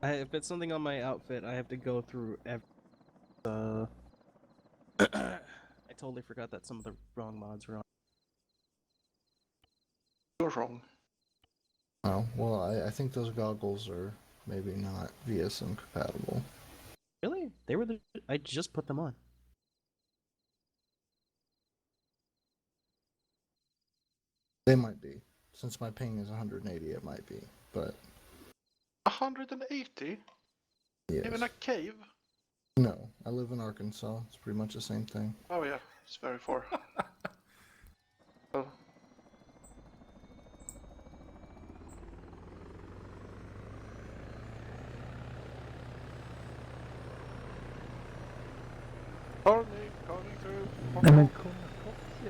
If it's something on my outfit, I have to go through I totally forgot that some of the wrong mods were on. You're wrong. Oh, well, I think those goggles are maybe not VSM compatible. Really? They were the. I just put them on. They might be. Since my ping is 180, it might be. But 180? yes. Even a cave? No, I live in Arkansas. It's pretty much the same thing. Oh yeah, it's very far. Oh. Harley, coming through. Nej men kolla Foxy.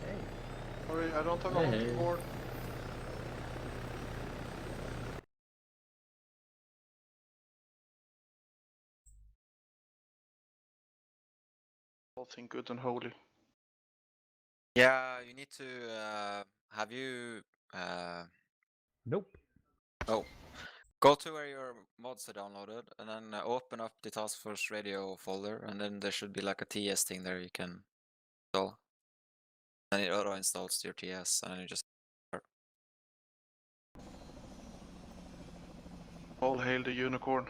Hej. Sorry, I don't have a hunting board. All thing good and holy. Yeah, you need to have you Nope. oh, go to where your mods are downloaded and then open up the Task Force Radio folder, and then there should be like a TS thing there you can install. And it auto installs your TS, and then you just start. All hail the unicorn.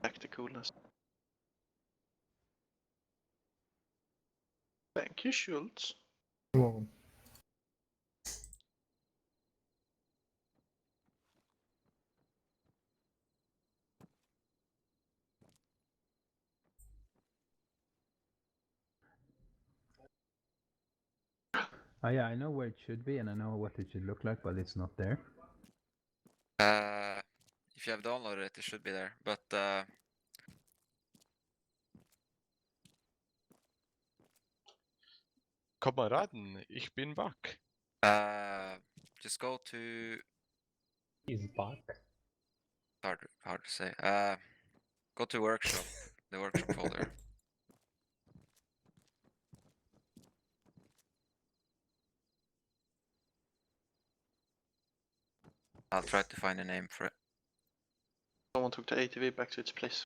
Back to coolness. Thank you, Schultz. Well, Oh yeah, I know where it should be and I know what it should look like, but it's not there. If you have downloaded it, it should be there. But Kameraden, ich bin back. just go to He's back. hard to say. Go to workshop, the workshop folder. I'll try to find a name for it. Someone took the ATV back to its place.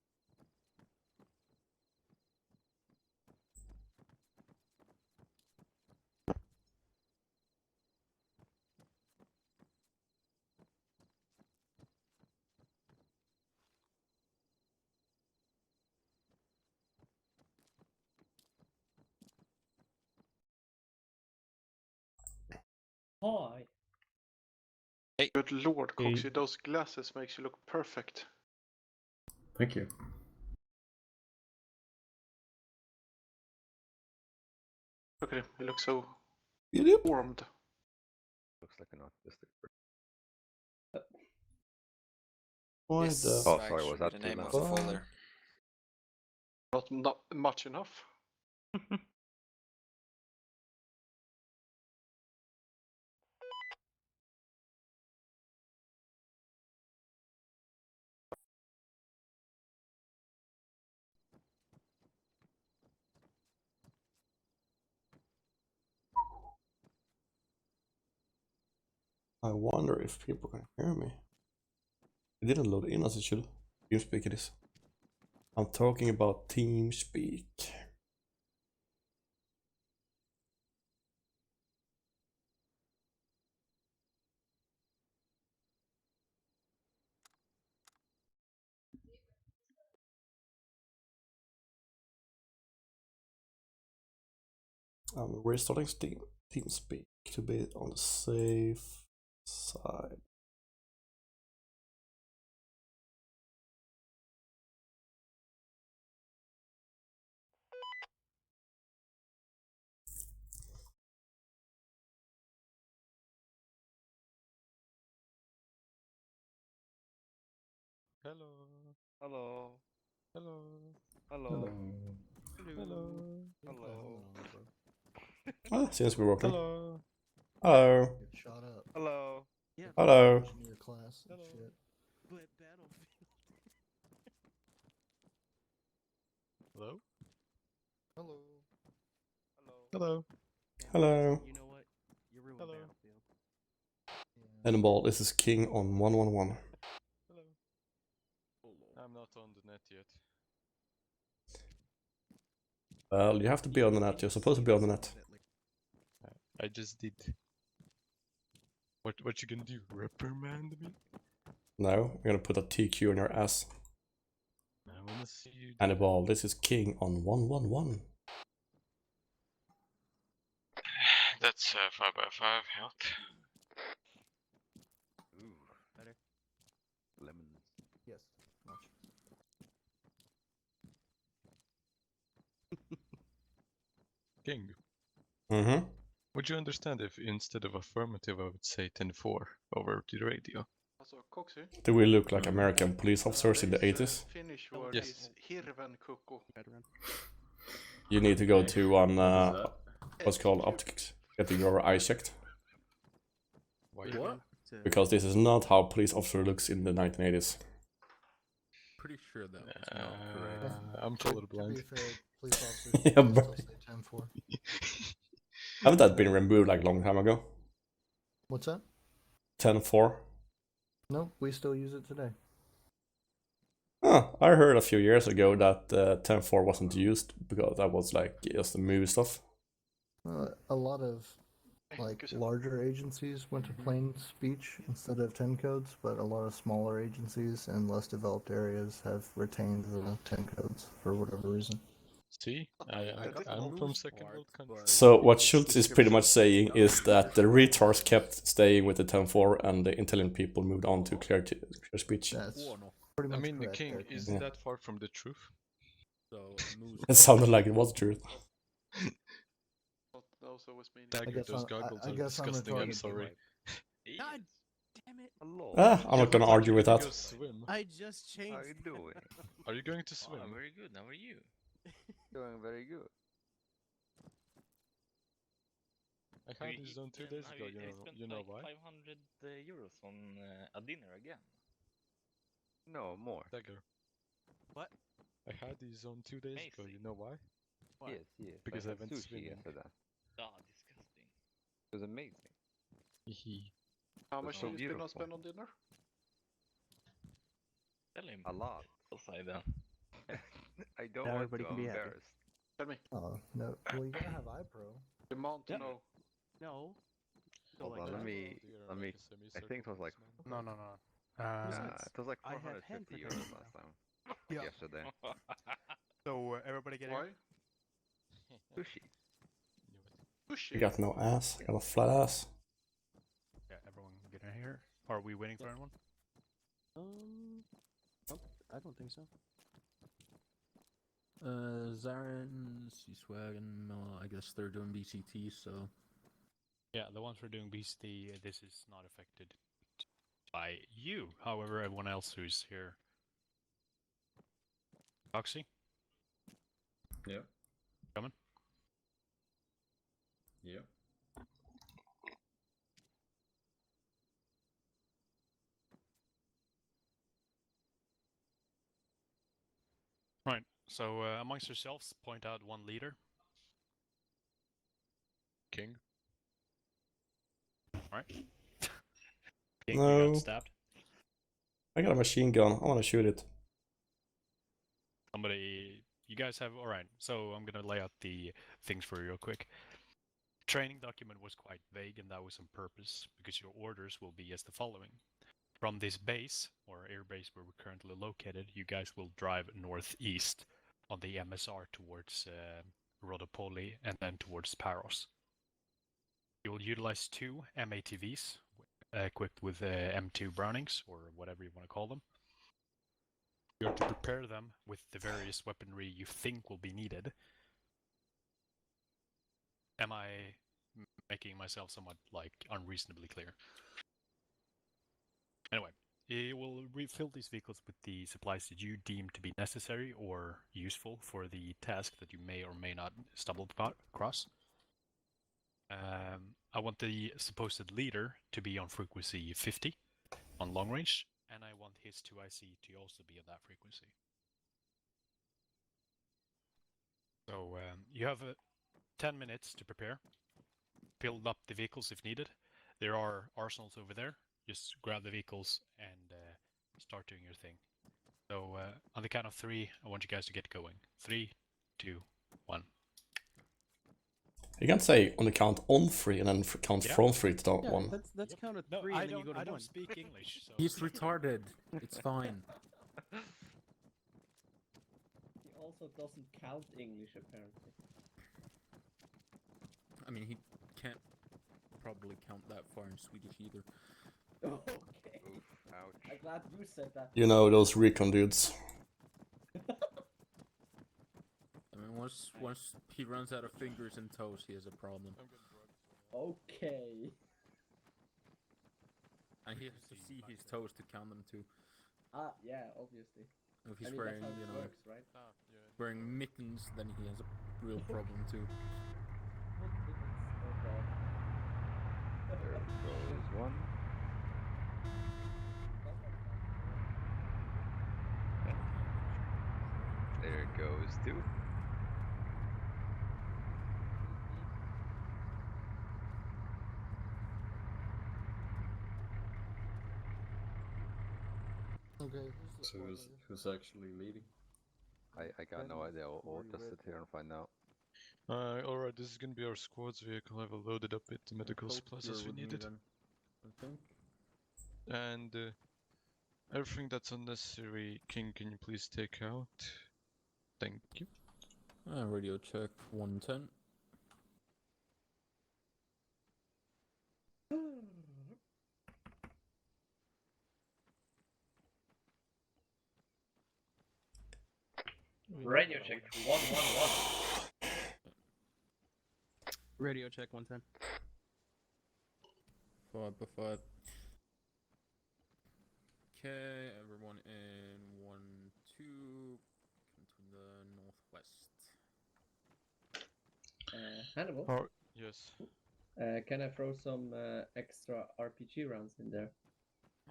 Hi. Good lord, Hey. Coxie, those glasses makes you look perfect. Thank you. Look at him, he looks so Yep. warmed. Looks like an autistic person. Why This the... Oh, flag sorry, should was be that the too name of loud? the folder? Not much enough. I wonder if people can hear me. It didn't load in as it should. TeamSpeak it is. I'm talking about TeamSpeak. I'm restarting TeamSpeak to be on the safe side. Hello. Hello. Hello. Hello. Hello. Hello. get the Hello. Ah, seems to be working. Hello. Hello. Get shot up. Hello. Yeah. Hello. Engineer class and Hello. shit. But Battlefield. Hello. Hello. Hello. Hello. You know what? You ruined Hello. Battlefield. Hannibal, this is King on 111. Hello. I'm not on the net yet. Well, you have to be on the net. You're supposed to be on the net. I just did. What you gonna do? Reprimand me? No, I'm gonna put a TQ on your ass. I wanna see you. Hannibal, this is King on 111. That's 5x5 health. Ooh. Better. Lemons. Yes, much. King, Mm-hmm. would you understand if instead of affirmative I would say 10-4 over the radio? Also, Coxy. Do we look like American police officers in the 80s? Finnish word Yes. is hirven kukko. Veteran. You need to go to one, that? what's called optics, get your eye checked. Why? To- Because this is not how police officer looks in the 1980s. Pretty sure that was not correct. I'm To be colorblind. fair, police officers Yeah, still but- say 10-4. Haven't that been removed like a long time ago? What's that? 10-4? No, we still use it today. Huh, I heard a few years ago that 10-4 wasn't used because that was like just the movie stuff. A lot of like larger agencies went to plain speech instead of 10 codes, but a lot of smaller agencies and less developed areas have retained the 10 codes for whatever reason. See, I'm from second world country. So what Schultz is pretty much saying is that the retards kept staying with the 10-4 and the intelligent people moved on to clear speech. That's pretty I much mean, the correct king, there, is King. that far from the truth? It sounded like it was true. Also was meaning. Dagger, guess those I'm- goggles I are guess I'm disgusting, I'm retarded. sorry. God damn it! Hello. I'm not gonna argue with that. Go swim. I just changed. How are you doing? Are you going to swim? I'm very good. How are you? Doing very good. I had this on 2 days ago, you know why? 500 euros on a dinner again. No, more. Dagger. What? I had these on 2 days ago, you know why? What? Yes. Because I had went sushi swimming. yesterday. Ah, disgusting. It was amazing. Hehe. How That's much so do you spend on beautiful. dinner? Tell him. A lot. Outside then. I don't Now want everybody to. can I'm be happy. embarrassed. Tell me. Oh, no. Well, you gotta have iPro. Demand to Yep. know. No. Go Hold like on, that. let me. I think it was like. No. No. Besides, It was like I have 450 hand euros protection last time. Yeah. Yesterday. So everybody getting Why? Sushi. Sushi. You got no ass, you got a flat ass. Yeah, everyone getting here. Are we waiting for anyone? nope, I don't think so. Zarin, Seaswagon, I guess they're doing BCT, so... Yeah, the ones who are doing BCT, this is not affected by you. However, everyone else who's here. Oxy? Yeah. Coming? Yeah. Right, so amongst yourselves, point out one leader. King. Alright. King, you No. got stabbed. I got a machine gun, I wanna shoot it. Somebody... You guys have... Alright, so I'm gonna lay out the things for you real quick. Training document was quite vague, and that was on purpose, because your orders will be as the following. From this base, or air base where we're currently located, you guys will drive northeast on the MSR towards Rodopoli and then towards Paros. You will utilize 2 MATVs equipped with M2 Brownings, or whatever you want to call them. You are to prepare them with the various weaponry you think will be needed. Am I making myself somewhat, like, unreasonably clear? Anyway, you will refill these vehicles with the supplies that you deem to be necessary or useful for the task that you may or may not stumble across. I want the supposed leader to be on frequency 50 on long range, and I want his 2IC to also be on that frequency. So you have 10 minutes to prepare. Build up the vehicles if needed. There are arsenals over there. just grab the vehicles and start doing your thing. So on the count of 3, I want you guys to get going. 3, 2, 1. You can't say on the count on 3 and then count from 3 to Yeah, 1. that's count at No, 3 I and then you don't. go to I 1. don't speak English. So He's retarded. It's fine. He also doesn't count English, apparently. I mean, he can't probably count that far in Swedish either. Okay. Oof, ouch. I'm glad you said that. You know, those recon dudes. I mean, once he runs out of fingers and toes, he has a problem. Okay. And he has to see his toes to count them too. Ah, yeah, obviously. If he's I mean, wearing, that's how you it know, works, right? wearing mittens, then he has a real problem too. Oh god. There goes one. There goes two. Okay. So who's actually leading? I got no idea. We'll just sit here and find out. Alright, this is gonna be our squad's vehicle. I will load it up with the medical Hope supplies you're as we with me need it. then, I think. And everything that's unnecessary, King, can you please take out? Thank you. Radio check 110. Radio check 111. Radio check 110. 5 by 5. Okay, everyone in 1, 2, come to the northwest. Hannibal? Yes. Can I throw some extra RPG rounds in there?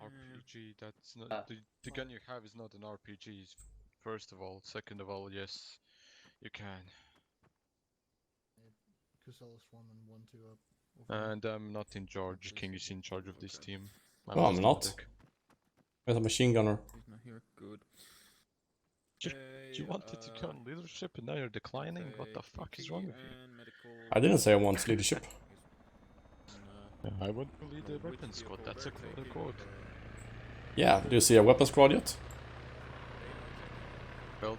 RPG, that's not... The gun you have is not an RPG, first of all. Second of all, yes, you can. Cusella's 1 and 1, 2 up. And I'm not in charge. King is in charge of this team. No, I'm just a not. medic. There's a machine gunner. He's not here. Good. You wanted to go on leadership and now you're declining? What the fuck is wrong with you? I didn't say I want leadership. I want to lead the weapons squad, that's a quote. Yeah, do you see a weapon squad yet? Well,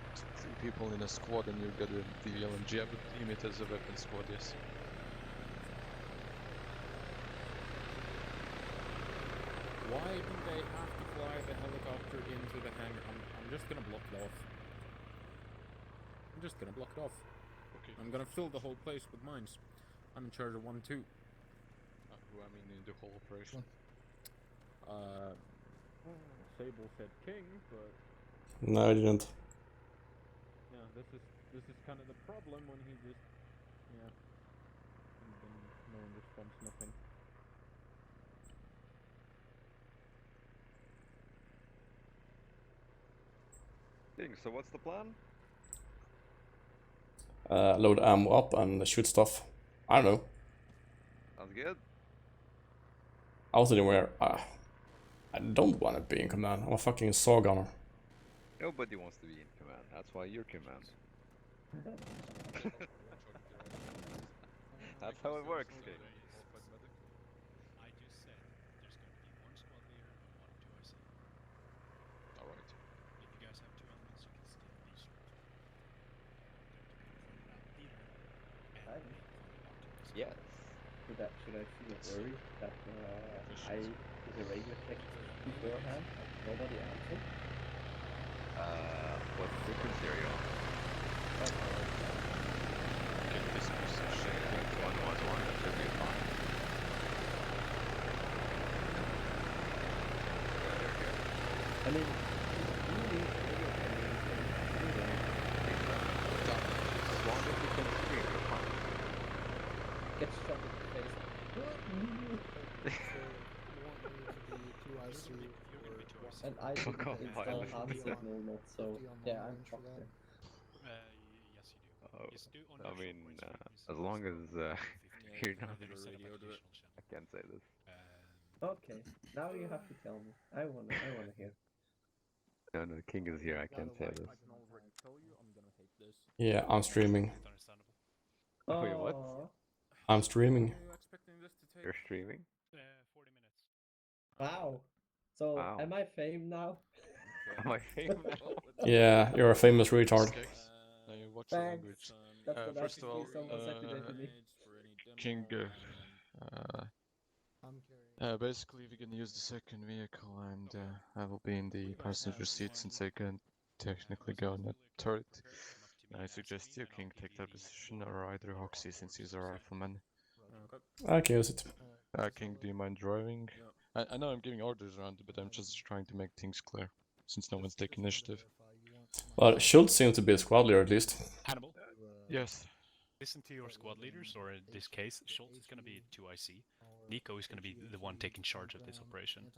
2 people in a squad and you got the LMG. I would deem it as a weapon squad, yes. Why do they have to fly the helicopter into the hangar? I'm just gonna block it off. I'm just gonna block it off. Okay. I'm gonna fill the whole place with mines. I'm in charge of 1 and 2. Who I mean in the whole operation. Sable said king, but No, I didn't. yeah, this is kind of the problem when he just and then no one responds, nothing. King, so what's the plan? Load ammo up and shoot stuff. I don't know. Sounds good. I was anywhere. I don't want to be in command. I'm a fucking saw gunner. Nobody wants to be in command. That's why you're command. That's how it works, King. I just said there's going to be 1 squad leader and 1 2IC. Alright. If you guys have 2 elements, you can still be certain. Yes. Should I feel worried that I did a radio check beforehand and nobody answered? What frequency are you on? Get this position. 111, that should be fine. I mean, really, As long as you can scream, you're fine. get shot in the face. And I didn't Fuck off, install pilot. hand signal not, so yeah, I'm fucked there. Yes, you do. Yes, do on I your mean, short range frequency, as long as it's you're not... then you set up an additional channel. I can't say this. Okay, now you have to tell me. I wanna hear. No, no, King is here. I can't say this. I can already tell you I'm gonna take this. Yeah, I'm streaming. It's understandable. Wait, what? Oh, I'm streaming. How long are you expecting this to take? You're streaming? 40 minutes. wow. So Wow. am I fame now? Okay. Am I famous? Well, Yeah, you're a famous retard. Now you watch the Thanks. language. That's the First of all, nicest thing someone said today to me. King, basically we can use the second vehicle and I will be in the passenger seat since I can technically go on a turret. I suggest you, King, take that position, or either Hoxie since he's a rifleman. Okay, use it. King, do you mind driving? I know I'm giving orders around, but I'm just trying to make things clear, since no one's taking initiative. Well, Schultz seems to be a squad leader at least. Hannibal, Yes. listen to your squad leaders, or in this case, Schultz is going to be 2IC. Nico is going to be the one taking charge of this operation.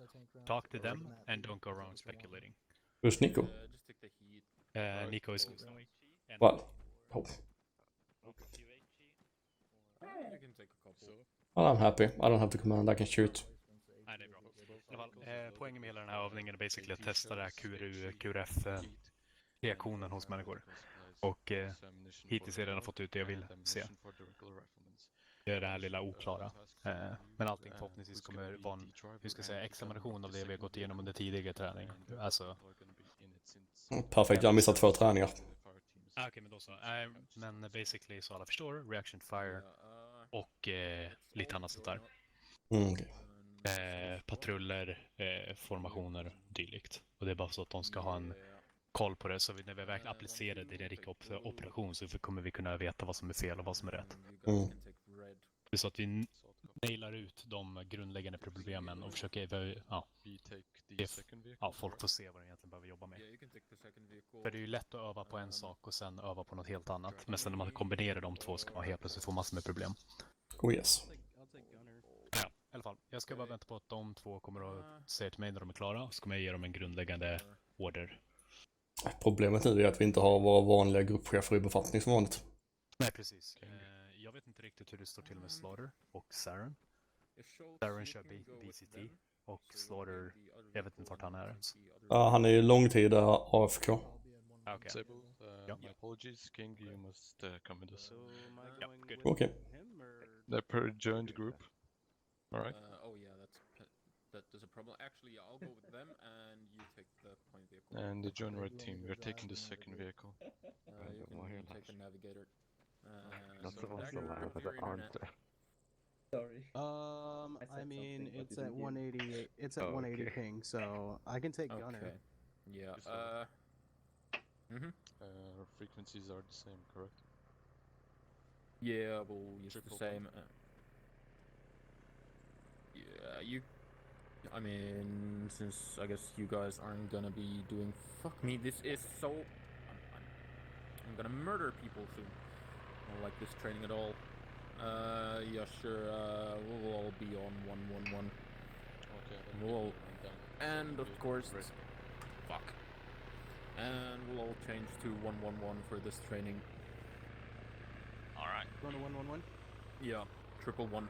Talk to them and don't go around speculating. Who's Nico? Just take the heat. Nico is Well, oh. You can take a couple. Well, I'm happy. I don't have to command, I can shoot. Nej, det är bra. I alla fall, poängen med hela den här övningen är basically att testa det här QRF-reaktionen hos människor. Och hittills har jag redan fått ut det jag vill se. Det är det här lilla oklara. Men allting förhoppningsvis kommer vara en, hur ska jag säga, examination av det vi har gått igenom under tidigare träning. Alltså... Perfekt, jag har missat 2 träningar. Okej, men då så. Men basically så alla förstår, reaction fire och lite annat sånt där. Okay. Patruller, formationer, dylikt. Och det är bara så att de ska ha en koll på det, så när vi verkligen applicerar det i en riktig operation så kommer vi kunna veta vad som är fel och vad som är rätt. Det är så att vi nailar ut de grundläggande problemen och försöker folk får se vad de egentligen behöver jobba med. För det är ju lätt att öva på en sak och sen öva på något helt annat. Men sen när man kombinerar de två så kan man helt plötsligt få massor med problem. Oh yes. Ja, i alla fall. Jag ska bara vänta på att de två kommer att säga till mig när de är klara. Så kommer jag ge dem en grundläggande order. Problemet nu är att vi inte har våra vanliga gruppchefer i befattning som vanligt. Nej, precis. Jag vet inte riktigt hur det står till med Slaughter och Saren. Saren kör BCT och Slaughter, jag vet inte vart han är ens. Ja, han är ju långtida AFK. Okay. My apologies, King, you must come with us. Okay. They're per joined group. Alright. Oh yeah, that's a problem. Actually, I'll go with them and you take the point vehicle. And the join red team, we're taking the second vehicle. You can take the navigator. Not supposed to laugh at the answer. Sorry. I mean, it's at 180. It's at 180 ping, so I can take gunner. Yeah. Frequencies are the same, correct? Yeah, we'll use the same. Yeah, I mean, since I guess you guys aren't gonna be doing. Fuck me, this is so. I'm gonna murder people soon. I don't like this training at all. Yeah, sure. We'll all be on 111. Okay. And of course, fuck. And we'll all change to 111 for this training. All right. Run a 111. Yeah, 111.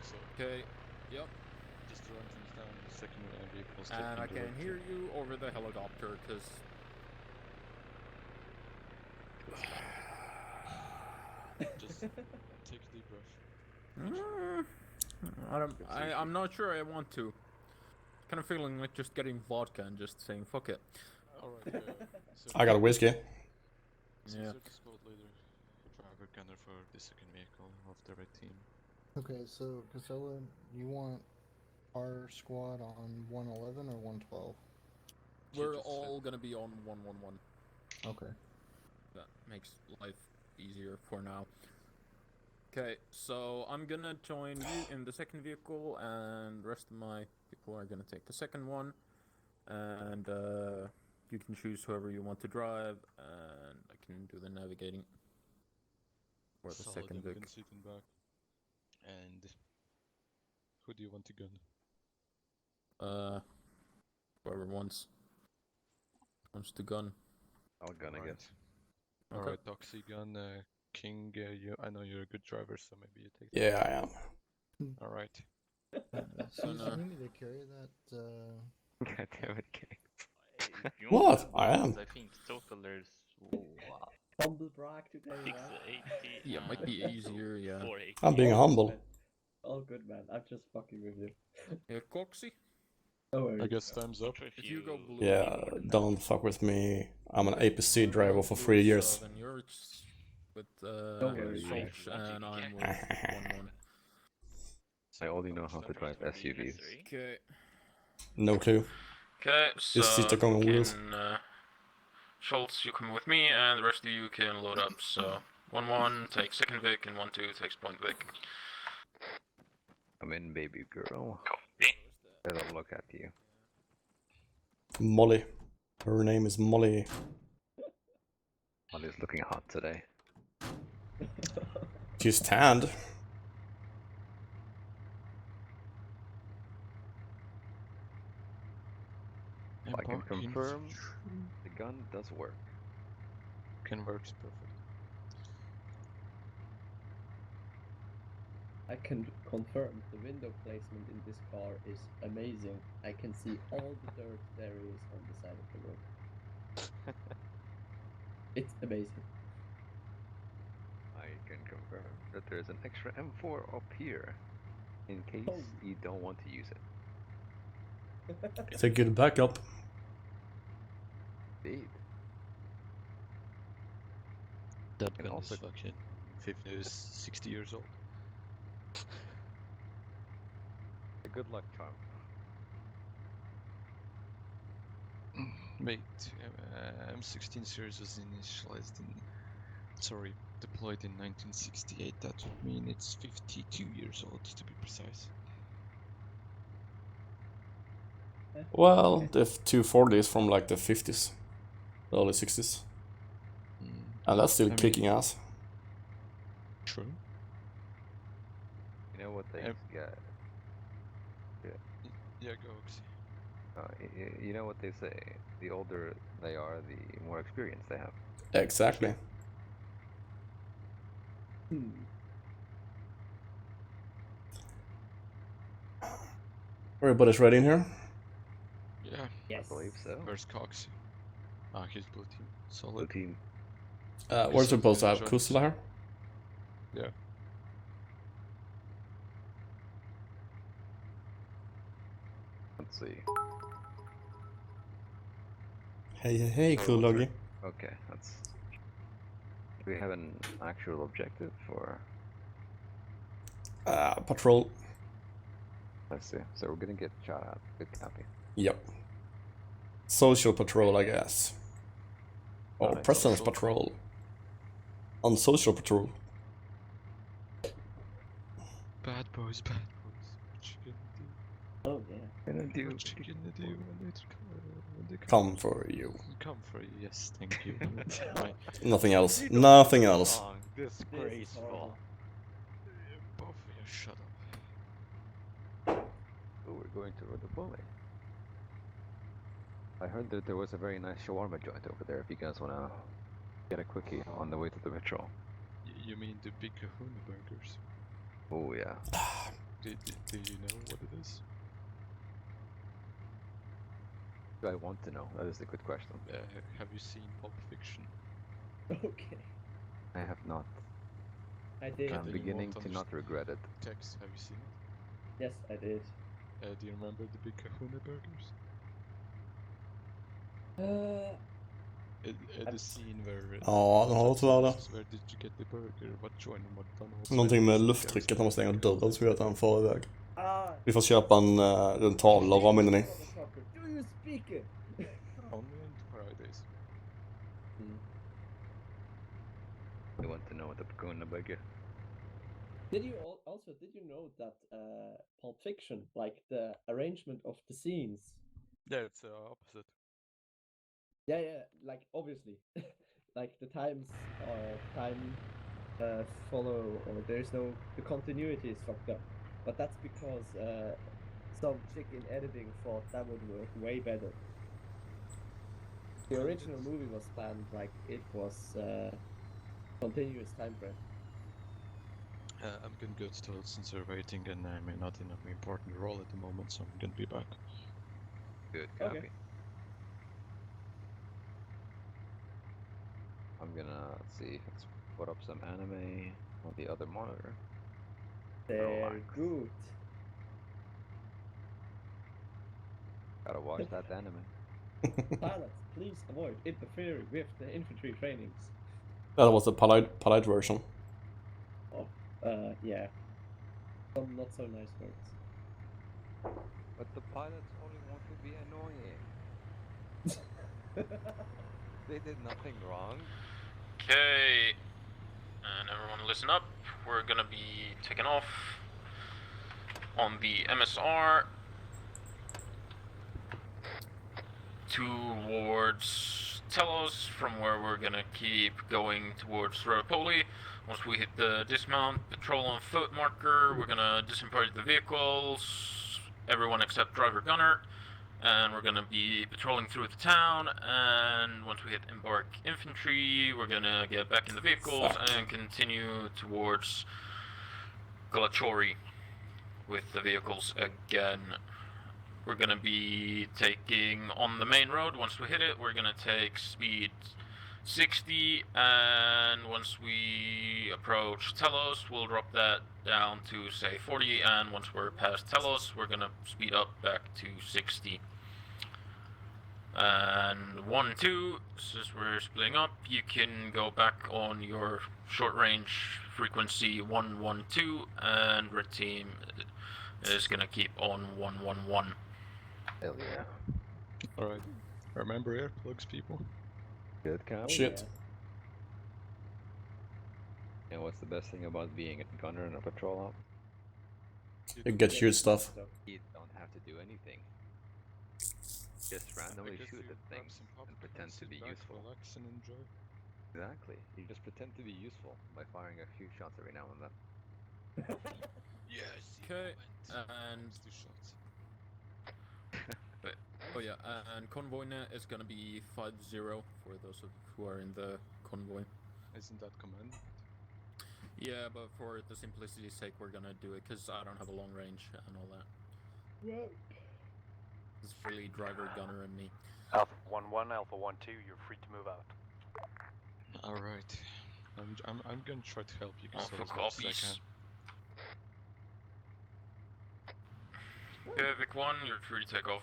So, okay. Yep. Just to run things down, the second vehicle. And I can hear you over the helicopter, cause. Just take a deep breath. I'm not sure I want to. Kind of feeling like just getting vodka and just saying fuck it. Alright. I got a whiskey. Yeah. Squad leader, driver, gunner for the second vehicle of the red team. Okay, so Casella, you want our squad on 111 or 112? We're all gonna be on 111. Okay. That makes life easier for now. Okay, so I'm gonna join you in the second vehicle, and the rest of my people are gonna take the second one. And you can choose whoever you want to drive, and I can do the navigating for the second vehicle. Sit in back. And who do you want to gun? Whoever wants to gun. I'll gun, I guess. Alright, Doxy gun, King, I know you're a good driver, so maybe you take Yeah, I am. Alright. So no. Really, they carry that. God damn it, King. What? I am. I think total there's Humble brag today, right? 680. Yeah, might be easier, yeah. 480. I'm being humble. All good, man. I'm just fucking with you. Coxy? No worries. I guess time's up. If you go blue, Yeah, don't fuck with me. I'm an APC driver for 3 years. Then you're with worry, Solch, and I'm with 1-1. I only know how to drive SUVs. Okay. No clue. Okay, so Just sitter on wheels. Schultz, you come with me, and the rest of you can load up. So 1-1 takes second Vic, and 1-2 takes point Vic. I'm in, baby girl. Copy. I'll look at you. Molly. Her name is Molly. Molly's looking hot today. She's tanned. I can confirm the gun does work. Converts perfect. I can confirm the window placement in this car is amazing. I can see all the dirt there is on the side of the road. It's amazing. I can confirm that there's an extra M4 up here in case you don't want to use it. It's a good backup. Indeed. That And gun also- is fucking 60 years old. A good luck charm. Wait, M16 series was initialized in, deployed in 1968. That would mean it's 52 years old to be precise. Well, the 240 is from like the 50s, early 60s. And that's still kicking ass. True. You know what they get? Yeah, go Oxy. You know what they say? The older they are, the more experience they have. Exactly. Everybody's ready in here? Yeah. Yes. I believe so. Where's Coxy? Ah, he's blue team. Solid. Blue team. We're supposed to have Kusla here. Yeah. Let's see. Hey, Oh, cool loggy. Okay, that's. Do we have an actual objective for? Patrol. Let's see. So we're gonna get shot at. Good copy. Yep. Social patrol, I guess. Or Nice. presence Social. patrol. Unsocial patrol. Bad boys, bad boys. What you gonna do? Oh yeah. Gonna do. What you gonna do when they Come for you. Come for you. Yes, thank you. My, Nothing else. Nothing else. Song. Disgraceful. Both of you, shut up. Oh, we're going to Rodopole. I heard that there was a very nice shawarma joint over there. If you guys wanna get a quickie on the way to the patrol. You mean the big kahuna burgers? Oh yeah. Do you know what it is? Do I want to know? That is a good question. Have you seen Pulp Fiction? Okay. I have not. I did. I'm beginning to not regret it. Tex, have you seen it? Yes, I did. Do you remember the big kahuna burgers? The scene where... Ja, den har tyvärr det. Where did you get the burger? What joint and what McDonald's? Någonting med lufttrycket när man stänger dörren så vet han far iväg. Vi får köpa en tavla och rama in den i. Do you speak it? Only on Fridays. I want to know the Paguna burger. Did you also know that Pulp Fiction, like the arrangement of the scenes? Yeah, it's opposite. Yeah, like obviously, like the time follow, or the continuity is fucked up. But that's because some chick in editing thought that would work way better. The original movie was planned like it was continuous time frame. I'm gonna go to toilet since they're waiting, and I'm not in an important role at the moment, so I'm gonna be back. Good copy. Okay. I'm gonna see. Let's put up some anime on the other monitor. Sehr gut. Gotta watch that anime. Pilots, please avoid interfering with the infantry trainings. That was the polite version. Oh, yeah. Some not so nice words. But the pilots only want to be annoying. They did nothing wrong. Okay, and everyone listen up. We're gonna be taking off on the MSR towards Telos, from where we're gonna keep going towards Ropoli. Once we hit the dismount patrol on foot marker, we're gonna disembark the vehicles, everyone except driver gunner, and we're gonna be patrolling through the town. And once we hit embark infantry, we're gonna get back in the vehicles and continue towards Galachori with the vehicles again. We're gonna be taking on the main road. Once we hit it, we're gonna take speed 60, and once we approach Telos, we'll drop that down to say 40, and once we're past Telos, we're gonna speed up back to 60. And 1-2, since we're splitting up, you can go back on your short range frequency 112, and red team is gonna keep on 111. Hell yeah. Alright. Remember earplugs, people. Good cop. Shit. Yeah. And what's the best thing about being a gunner in a patrol op? You get shoot stuff. You don't have to do anything. Just randomly shoot at things and pretend to be useful. Relax and enjoy. Exactly. You just pretend to be useful by firing a few shots every now and then. Yes. Okay, and 2 shots. But, oh yeah, and convoy net is gonna be 50 for those of who are in the convoy. Isn't that command? Yeah, but for the simplicity's sake, we're gonna do it because I don't have a long range and all that. Yeah. It's really driver, gunner, and me. Alpha 1-1, Alpha 1-2, you're free to move out. Alright. I'm gonna try to help you guys Alpha as much as I copies. can. Okay, Vic 1, you're free to take off.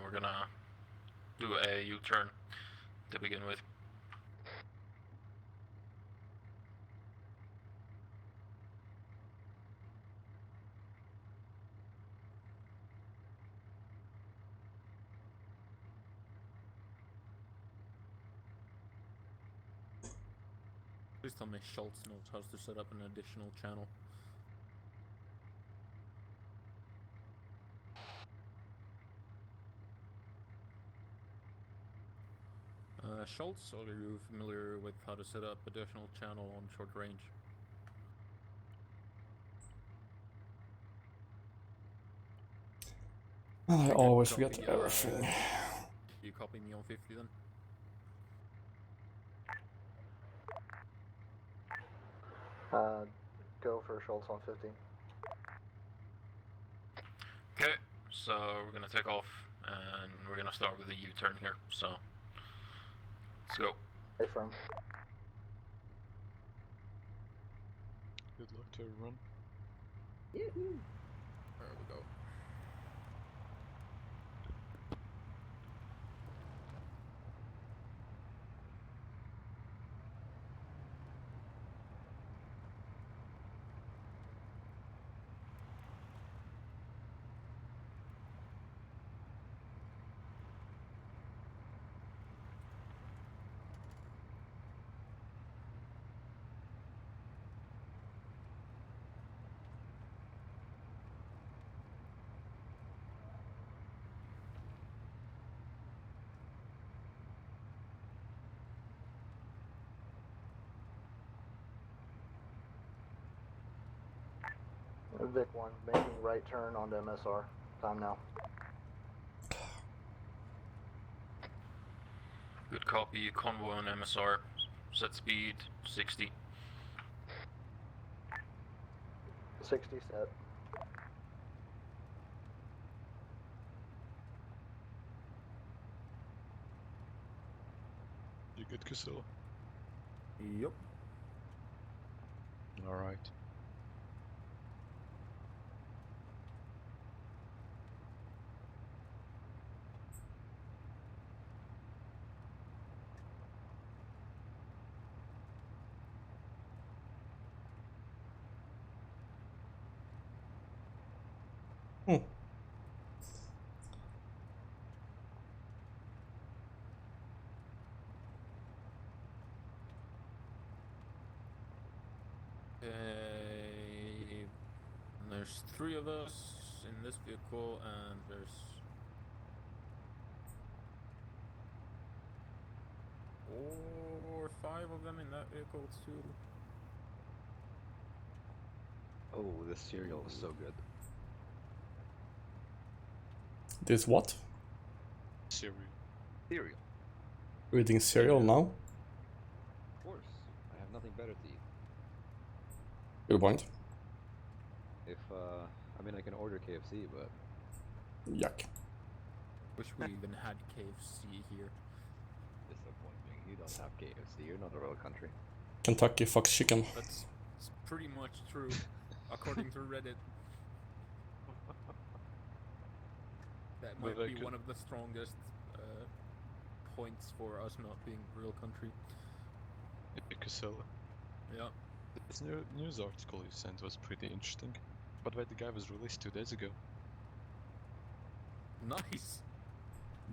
We're gonna do a U-turn to begin with. Please tell me Schultz knows how to set up an additional channel. Schultz, are you familiar with how to set up additional channel on short range? I always forget everything. You copy me on 50 then? Go for Schultz on 50. Okay, so we're gonna take off and we're gonna start with a U-turn here, so let's go. Stay firm. Good luck to everyone. Yahoo! There we go. Vic 1, making right turn onto MSR. Time now. Good copy, convoy on MSR. Set speed 60. 60 set. You good, Kusila? Yep. Alright. There's 3 of us in this vehicle, and there's 4 or 5 of them in that vehicle too. Oh, this cereal is so good. This what? Cereal. Cereal. We're eating cereal now? Of course. I have nothing better to eat. Good point. If, I mean, I can order KFC, but... Yuck. Wish we even had KFC here. Disappointing. You don't have KFC. You're not a real country. Kentucky Fox Chicken. That's pretty much true, according to Reddit. That might be one of the strongest points for us not being a real country. Kusila. Yeah. This news article you sent was pretty interesting. By the way, the guy was released 2 days ago. Nice!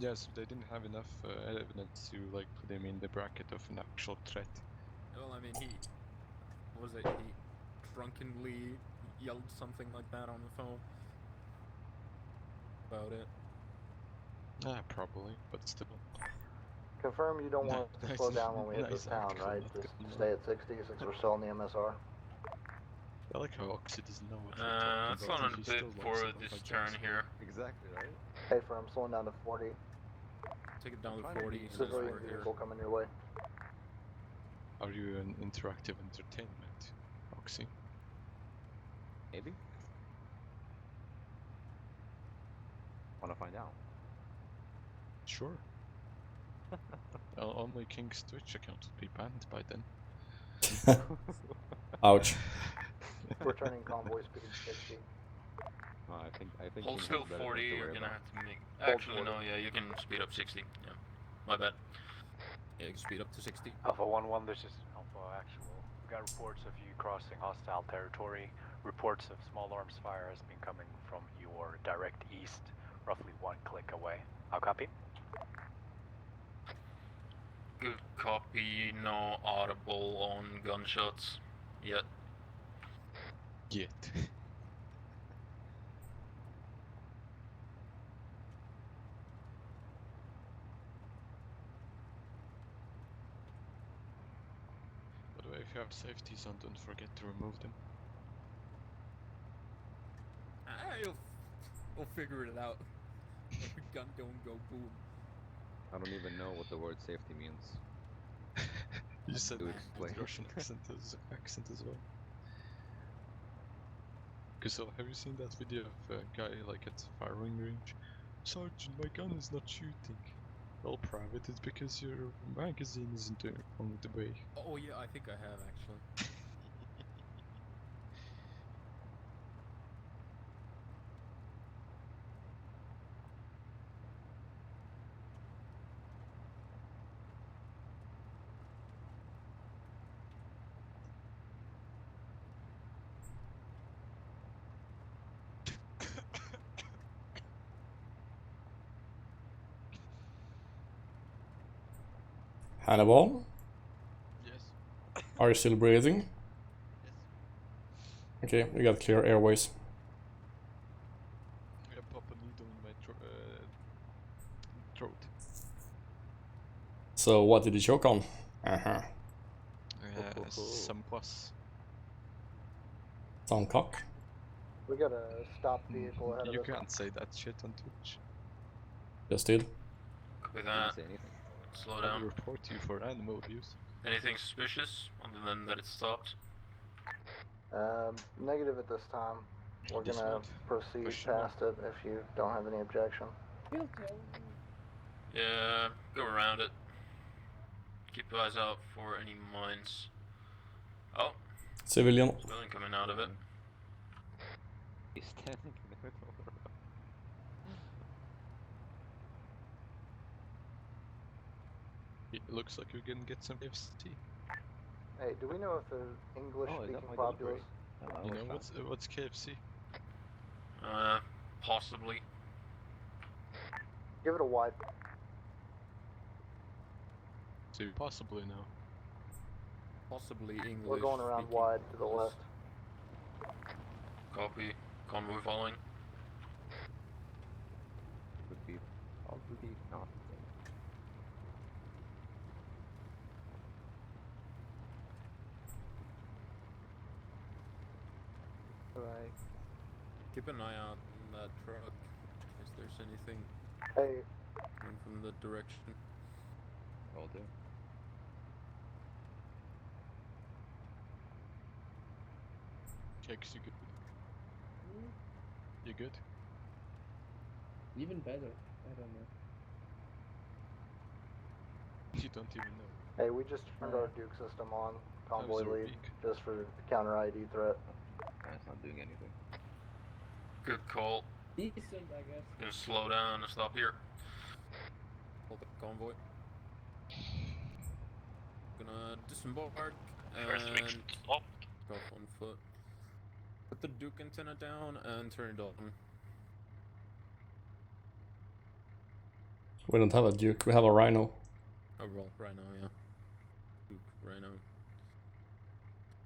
Yes, they didn't have enough evidence to like put him in the bracket of an actual threat. Well, I mean, he drunkenly yelled something like that on the phone about it. Probably, but still. Confirm you don't want us to Nice- slow down when we hit nice this town, article, right? not Just good. stay at 60 since we're still in the MSR. I like how Oxy doesn't know what we're talking Let's about. slow down a He bit still for likes it this like turn Jackson. here. Exactly, right? Hey, firm, slowing down to 40. Take it down I'm to trying to 40 be since Civilian we're here. vehicle coming your way. Are you an interactive entertainment, Oxy? Maybe? Wanna find out? Sure. Only King's Twitch account would be banned by then. Ouch. Returning convoy speed 60. I think Hold King still has better 40, things to you're worry gonna about. have to make... Hold Actually, 40. no, yeah, you can speed up 60. Yeah, my bad. Yeah, you can speed up to 60. Alpha 1-1, this is Alpha Actual. We got reports of you crossing hostile territory. Reports of small arms fire has been coming from your direct east, roughly 1 click away. How copy? Good copy, no audible on gunshots yet. Yet. By the way, if you have safeties on, don't forget to remove them. We'll figure it out. Every gun don't go boom. I don't even know what the word safety means. You said Do it explain. with Russian accent as well. Kusila, have you seen that video of a guy like at the firing range? Sergeant, my gun is not shooting. Well, private, it's because your magazine isn't on the way. Oh yeah, I think I have actually. Hannibal? Yes. Are you still breathing? Yes. Okay, we got clear airways. I pop a needle in my throat. So what did you choke on? Uh-huh. Some plus. Some cock? We got a stop vehicle ahead of You us. can't say that shit on Twitch. Just did. With Didn't that, say anything. slow I will down. report you for animal abuse. Anything suspicious, other than that it stopped? Negative at this time. We're This gonna one? proceed Question past it if you don't have any objection. Yeah, go around it. Keep your eyes out for any mines. Oh. Civilian. Civilian coming out of it. He's standing in the middle of the road. It looks like you're gonna get some KFC. Hey, do we know if the English-speaking populace? You know what's KFC? Possibly. Give it a wide. So you possibly know. Possibly English. We're going around wide to the left. Copy. Convoy following. Would be probably not. Right. Keep an eye out on that truck, in case there's anything Hey. coming from the direction. Will do. Kex, you good? You good? Even better. I don't know. You don't even know. Hey, we just turned our Duke system on, convoy your lead, week? just for counter ID threat. That's not doing anything. Good call. Decent, I guess. Gonna slow down and stop here. Hold the convoy. Gonna disembark and go off on foot. Put the Duke antenna down and turn it on. We don't have a Duke, we have a Rhino. Oh, well, Rhino, yeah. Duke, Rhino.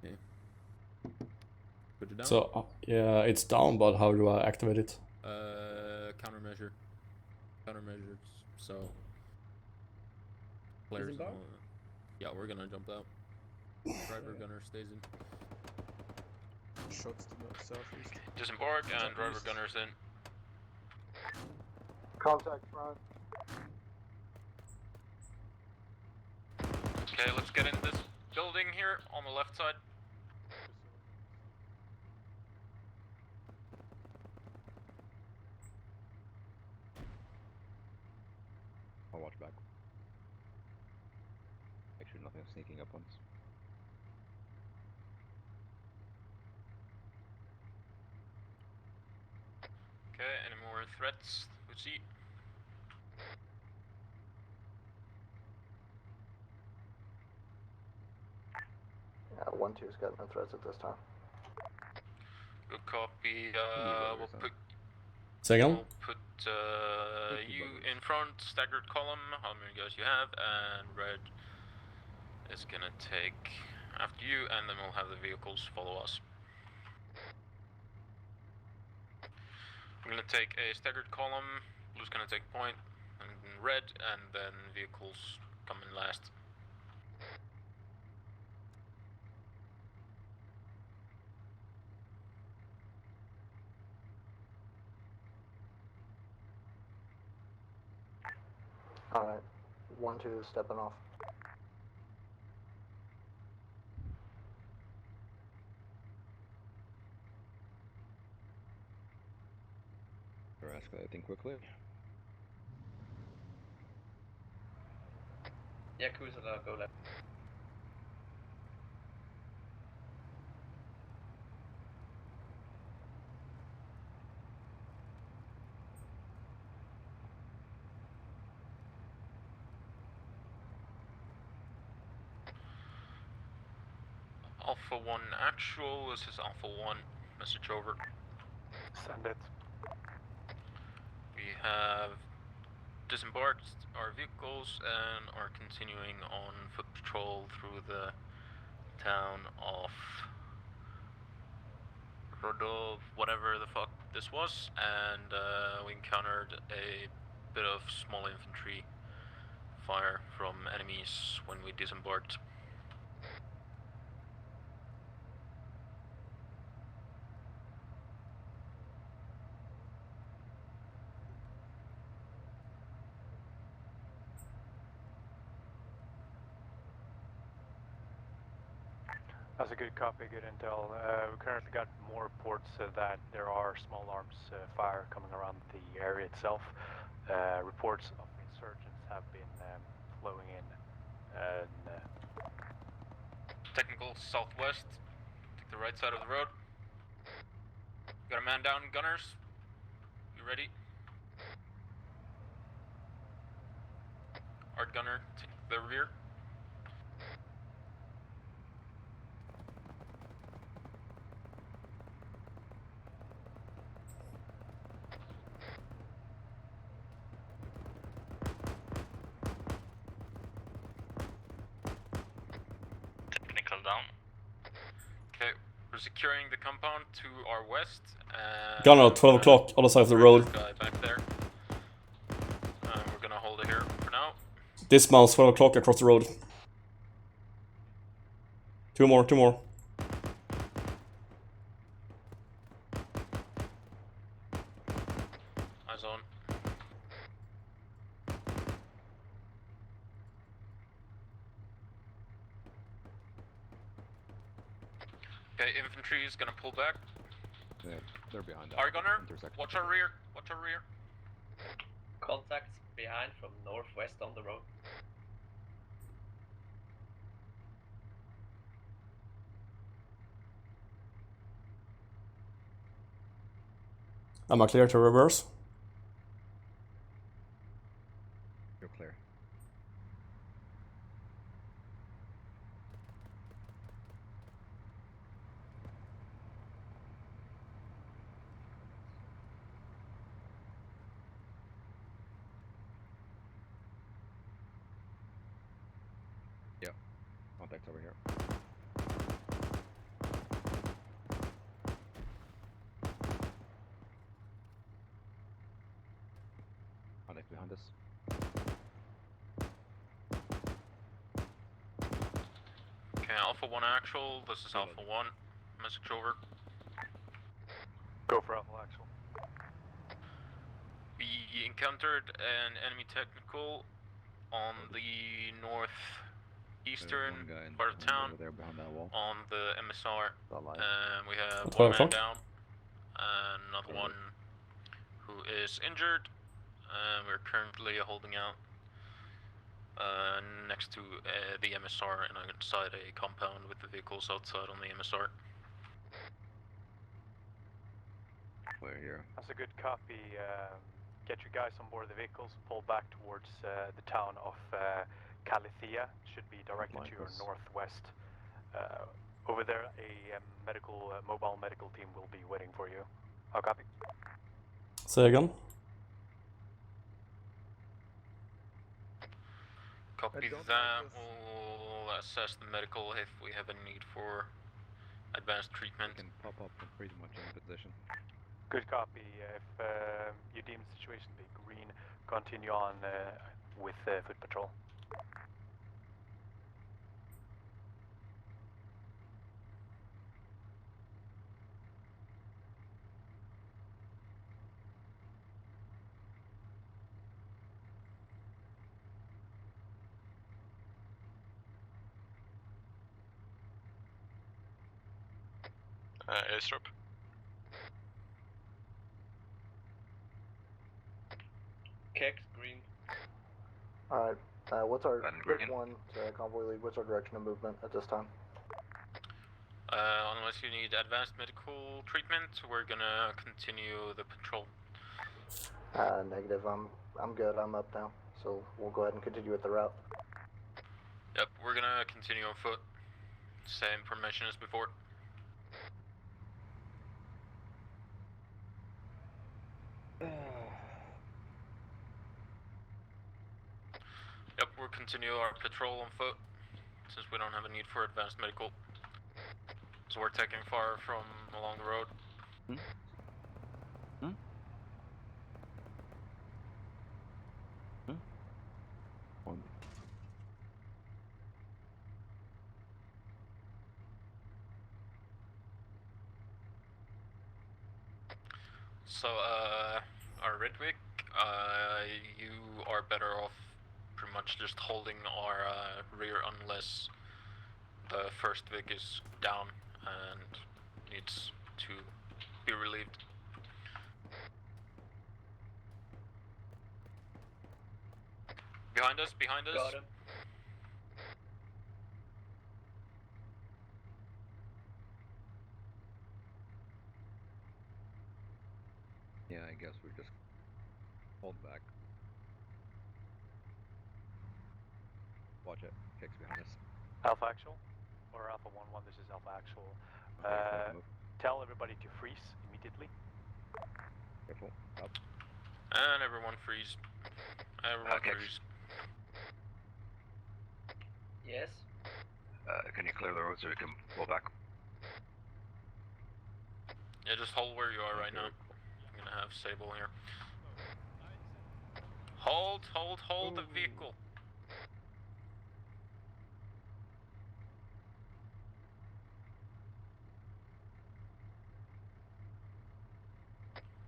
Yeah. Put it down. So, yeah, it's down, but how do I activate it? Countermeasure. Countermeasures, so... Players Disembark? yeah, we're gonna jump out. Driver gunner stays in. Shots to the southeast. Disembark and driver gunner's in. Contact front. Okay, let's get in this building here on the left side. I'll watch back. Make sure nothing's sneaking up on us. Okay, any more threats we see? Yeah, 1-2's got no threats at this time. Good copy. We'll put. Second? We'll put you in front, staggered column. How many guys you have? And red is gonna take after you, and then we'll have the vehicles follow us. I'm gonna take a staggered column. Blue's gonna take point, and red, and then vehicles come in last. Alright. 1-2 is stepping off. We're escalating quickly. Yeah, cruiser, go left. Alpha 1 actual, this is Alpha 1, message over. Send it. We have disembarked our vehicles and are continuing on foot patrol through the town of Rodov, whatever the fuck this was, and we encountered a bit of small infantry fire from enemies when we disembarked. That's a good copy, good intel. We currently got more reports that there are small arms fire coming around the area itself. Reports of insurgents have been flowing in. Technical southwest. Take the right side of the road. Got a man down, gunners. You ready? Our gunner, take the rear. Technical down. Okay, we're securing the compound to our west. Gunner, 12 o'clock, other side of the road. Guy back there. We're gonna hold it here for now. Dismount, 12 o'clock across the road. Two more. Eyes on. Okay, infantry is gonna pull back. Yeah, they're behind that. Our gunner, watch our rear. Watch our rear. Contacts behind from northwest on the road. Am I clear to reverse? You're clear. Yep. Contacts over here. Contact behind us. Okay, Alpha 1 actual, this is Alpha 1. Message over. Go for Alpha actual. We encountered an enemy technical on the northeastern part of town, over there behind that wall. on the MSR. And we have 12 one man o'clock. down, and another one who is injured. And we're currently holding out next to the MSR and inside a compound with the vehicles outside on the MSR. We're here. That's a good copy. Get you guys on board the vehicles, pull back towards the town of Calithea. Should be directed to your northwest. Over there, a mobile medical team will be waiting for you. I'll copy. Say again. Copy that. We'll assess the medical if we have a need for advanced treatment. We can pop up from pretty much any position. Good copy. If you deem the situation to be green, continue on with foot patrol. Airstrip. Kex, green. Alright, what's our Green. pick one convoy lead? What's our direction of movement at this time? Unless you need advanced medical treatment, we're gonna continue the patrol. Negative. I'm good. I'm up now, so we'll go ahead and continue with the route. Yep, we're gonna continue on foot. Same formation as before. Yep, we'll continue our patrol on foot, since we don't have a need for advanced medical. So we're taking fire from along the road. So, our Redwick, you are better off pretty much just holding our rear unless The first Vic is down and needs to be relieved. Behind us, behind us. Got him. Yeah, I guess we just hold back. Watch it. Kicks behind us. Alpha Actual? Or Alpha 1-1, this is Alpha Actual. Tell everybody to freeze immediately. Careful. Up. And everyone freeze. Everyone freeze. Yes. Can you clear the road so we can pull back? Yeah, just hold where you are right now. I'm gonna have Sable here. Hold the vehicle.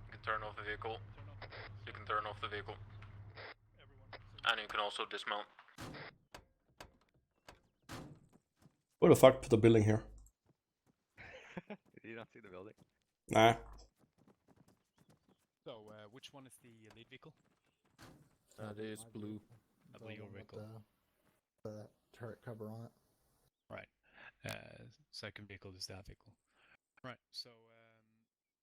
You can turn off the vehicle. You can turn off the vehicle. And you can also dismount. Who the fuck put a building here? Did you not see the building? Nah. So, which one is the lead vehicle? That is blue. I believe your vehicle. The turret cover on it. Right. Second vehicle is that vehicle. Right. So,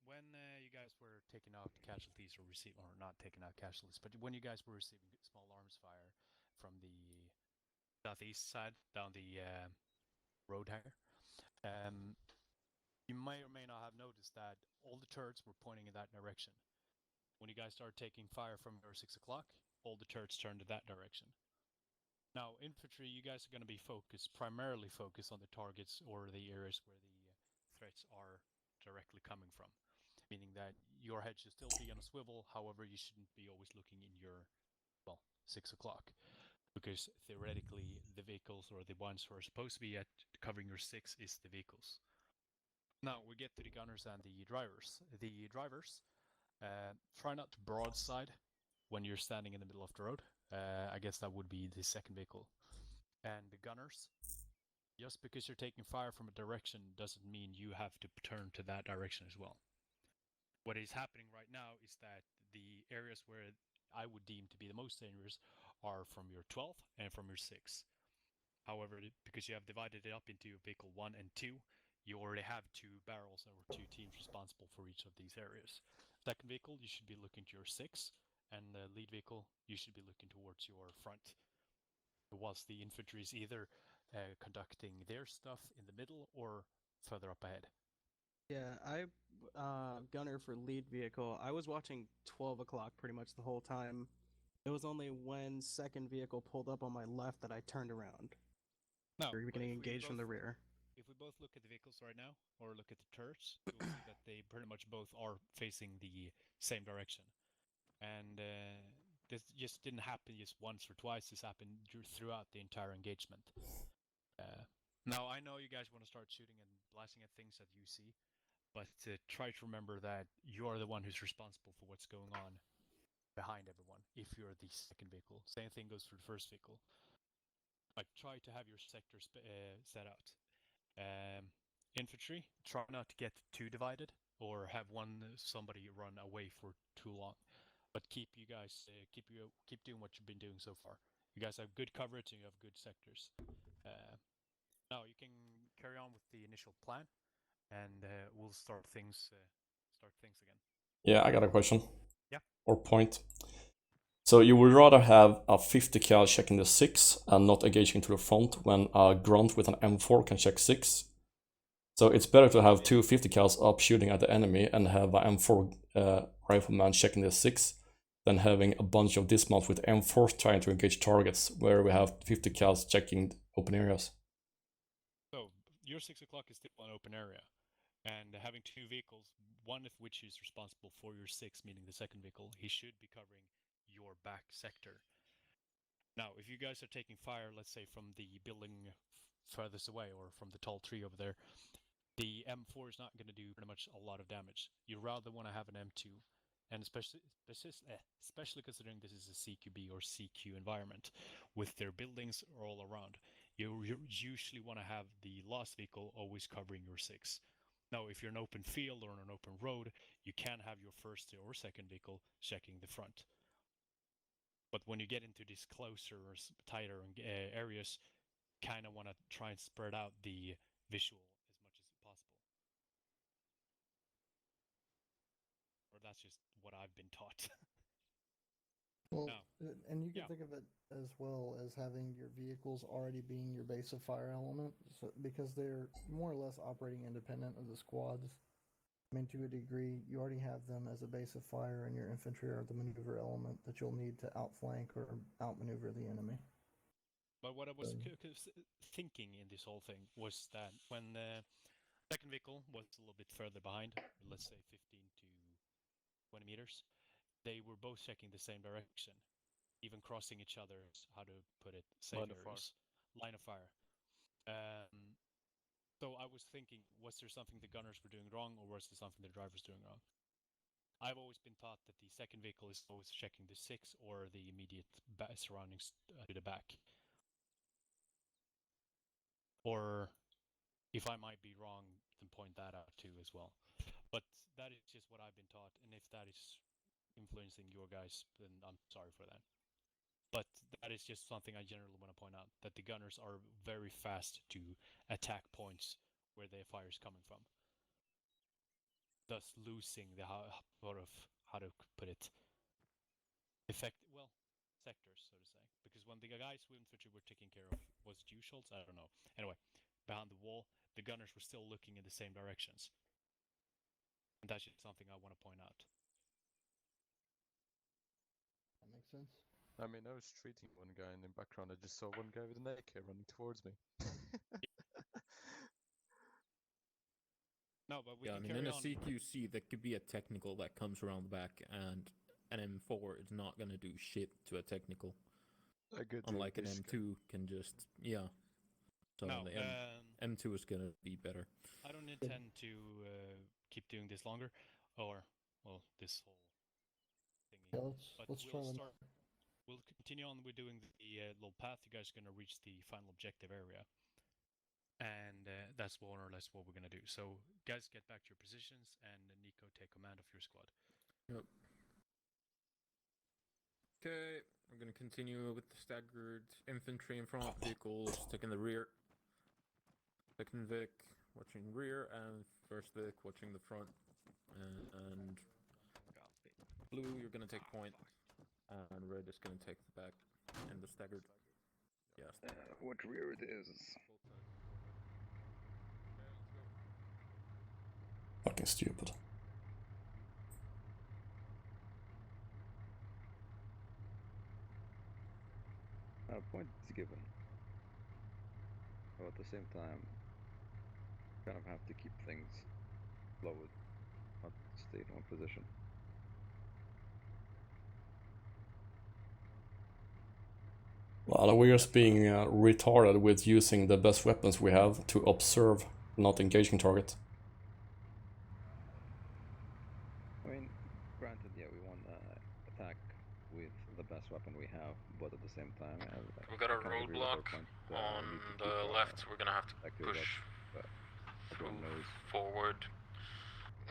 when you guys were taking out casualties or not taking out casualties, but when you guys were receiving small arms fire from the southeast side down the road here, you may or may not have noticed that all the turrets were pointing in that direction. When you guys started taking fire from your 6 o'clock, all the turrets turned in that direction. Now, infantry, you guys are going to be primarily focused on the targets or the areas where the threats are directly coming from. Meaning that your head should still be on a swivel, however, you shouldn't be always looking in your, 6 o'clock. Because theoretically, the vehicles or the ones who are supposed to be at covering your 6 is the vehicles. Now, we get to the gunners and the drivers. The drivers, try not to broadside when you're standing in the middle of the road. I guess that would be the second vehicle. And the gunners, just because you're taking fire from a direction doesn't mean you have to turn to that direction as well. What is happening right now is that the areas where I would deem to be the most dangerous are from your 12 and from your 6. However, because you have divided it up into vehicle 1 and 2, you already have 2 barrels or 2 teams responsible for each of these areas. Second vehicle, you should be looking to your 6, and the lead vehicle, you should be looking towards your front. Whilst the infantry is either conducting their stuff in the middle or further up ahead. Yeah, gunner for lead vehicle. I was watching 12 o'clock pretty much the whole time. It was only when second vehicle pulled up on my left that I turned around. No, we were getting engaged from the rear. If we both look at the vehicles right now, or look at the turrets, you'll see that they pretty much both are facing the same direction. And this just didn't happen just once or twice. This happened throughout the entire engagement. Now, I know you guys want to start shooting and blasting at things that you see, but try to remember that you're the one who's responsible for what's going on behind everyone, if you're the second vehicle. Same thing goes for the first vehicle. Like, try to have your sector set out. Infantry, try not to get too divided or have somebody run away for too long. But keep you guys keep doing what you've been doing so far. You guys have good coverage and you have good sectors. Now you can carry on with the initial plan, and we'll start things again. Yeah, I got a question. Yeah. Or point. So you would rather have a 50 cal checking the 6 and not engaging to the front when a grunt with an M4 can check 6. So it's better to have 2 50 cals up shooting at the enemy and have an M4 rifleman checking the 6 than having a bunch of dismounts with M4 trying to engage targets where we have 50 cals checking open areas. So your 6 o'clock is still an open area, and having 2 vehicles, one of which is responsible for your 6, meaning the second vehicle, he should be covering your back sector. Now, if you guys are taking fire, let's say from the building furthest away or from the tall tree over there, the M4 is not going to do pretty much a lot of damage. You rather want to have an M2, and especially considering this is a CQB or CQ environment with their buildings all around. you usually want to have the last vehicle always covering your 6. Now, if you're in an open field or on an open road, you can have your first or second vehicle checking the front. But when you get into these closer or tighter areas, kind of want to try and spread out the visual as much as possible. Or that's just what I've been taught. Well, no. and you can think of it as well as having your vehicles already being your base of fire element, so, because they're more or less operating independent of the squads. I mean, to a degree, you already have them as a base of fire, and your infantry are the maneuver element that you'll need to outflank or outmaneuver the enemy. But what I was thinking in this whole thing was that when the second vehicle was a little bit further behind, let's say 15 to 20 meters, they were both checking the same direction, even crossing each other's, how to put it, safe areas. Line of fire. So I was thinking, was there something the gunners were doing wrong, or was there something the drivers doing wrong? I've always been taught that the second vehicle is always checking the 6 or the immediate surroundings to the back. Or if I might be wrong, then point that out too as well. But that is just what I've been taught, and if that is influencing your guys, then I'm sorry for that. But that is just something I generally want to point out, that the gunners are very fast to attack points where their fire is coming from, thus losing the how to put it, sectors, so to say. Because when the guys with infantry were taking care of, was it you, Schultz? I don't know. Anyway, behind the wall, the gunners were still looking in the same directions. And that's just something I want to point out. That makes sense. I mean, I was treating one guy, and in the background, I just saw one guy with an AK running towards me. No, but we yeah, I can mean, carry in a on. CQC, there could be a technical that comes around the back, and an M4 is not gonna do shit to a technical. Unlike an M2 can just So no, the M2 is gonna be better. I don't intend to keep doing this longer, or this whole thingy. Yeah, but let's try them. We'll continue on with doing the little path. You guys are gonna reach the final objective area. And that's more or less what we're going to do. So, guys, get back to your positions, and Nico, take command of your squad. Yep. Okay, we're going to continue with the staggered infantry in front, vehicles taking the rear. Second Vic watching rear, and first Vic watching the front. And blue, you're going to take point, and red is going to take the back and the staggered. Yes. What rear it is? Fucking stupid. A point is given. But at the same time, kind of have to keep things fluid, not stay in one position. Well, we're just being retarded with using the best weapons we have to observe, not engaging target. I mean, granted, yeah, we want to attack with the best weapon we have, but at the same time, we got a roadblock on the left. We're gonna have to push forward.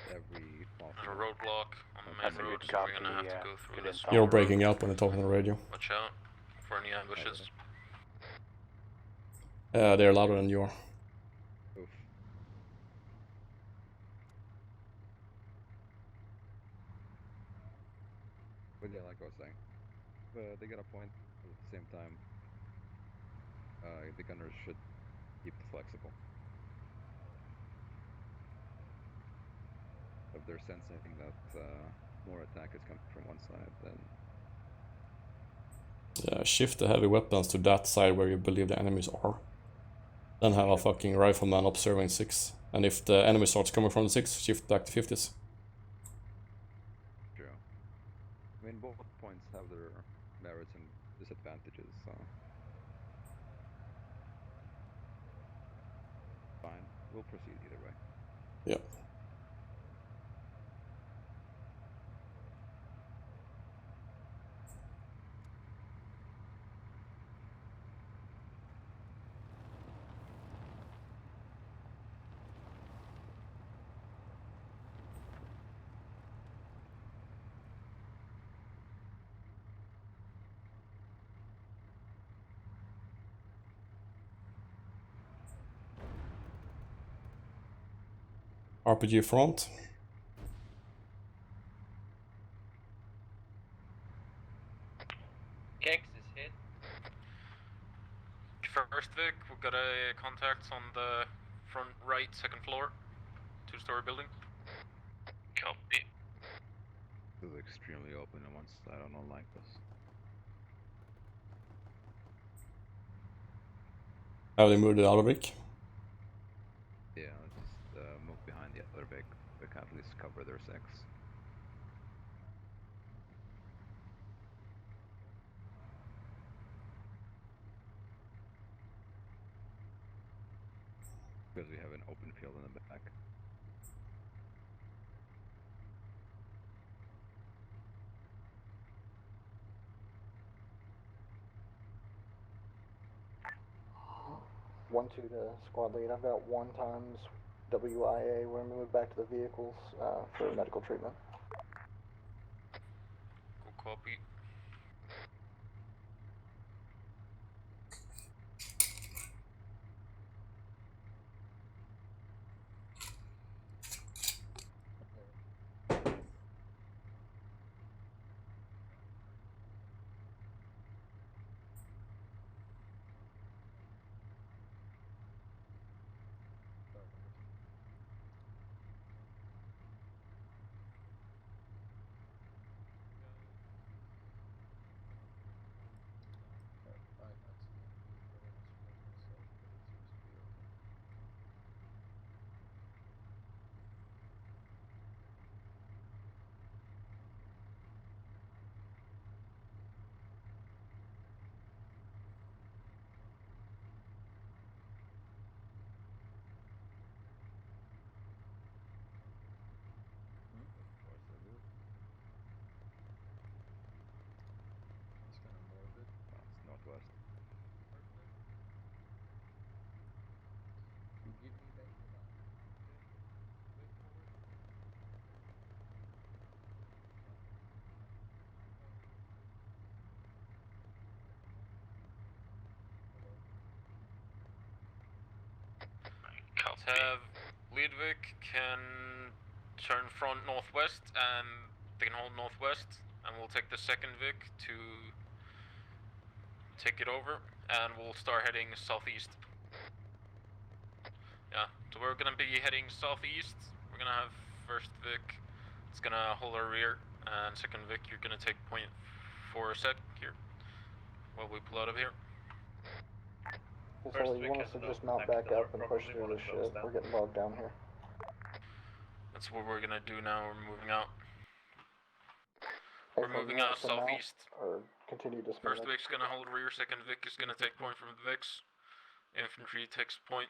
Every There's a roadblock on the main road, so we're gonna have to go through this. You're breaking up when you're talking on the radio. Watch out for any ambushes. They're louder than you are. Oof. But yeah, like I was saying, they get a point, but at the same time, the gunners should keep flexible. If they're sensing that more attack is coming from one side, then shift the heavy weapons to that side where you believe the enemies are. Then have a fucking rifleman observing 6. And if the enemy starts coming from the 6, shift back to 50s. True. I mean, both points have their merits and disadvantages, so fine. We'll proceed either way. Yep. RPG front. Kex is hit. First Vic, we've got a contact on the front right, second floor, 2-story building. Copy. This is extremely open on one side. I don't like this. Have they moved the other Vic? Yeah, let's just move behind the other Vic. We can at least cover their 6. Because we have an open field in the back. One two to squad lead. I've got 1 times WIA. We're gonna move back to the vehicles for medical treatment. Good copy. Northwest. You give me back the line. Have Lidvik can turn front northwest and they can hold northwest, and we'll take the second Vic to take it over, and we'll start heading southeast. Yeah, so we're gonna be heading southeast. We're gonna have first Vic, it's gonna hold our rear, and second Vic, you're gonna take point for a sec here while we pull out of here. So you want us to just mount back up and push through the ship? We're getting bogged down here. That's what we're gonna do now. We're moving out. We're moving out southeast. Or continue to First Vic's gonna hold rear, second Vic is gonna take point from the Vics. Infantry takes point.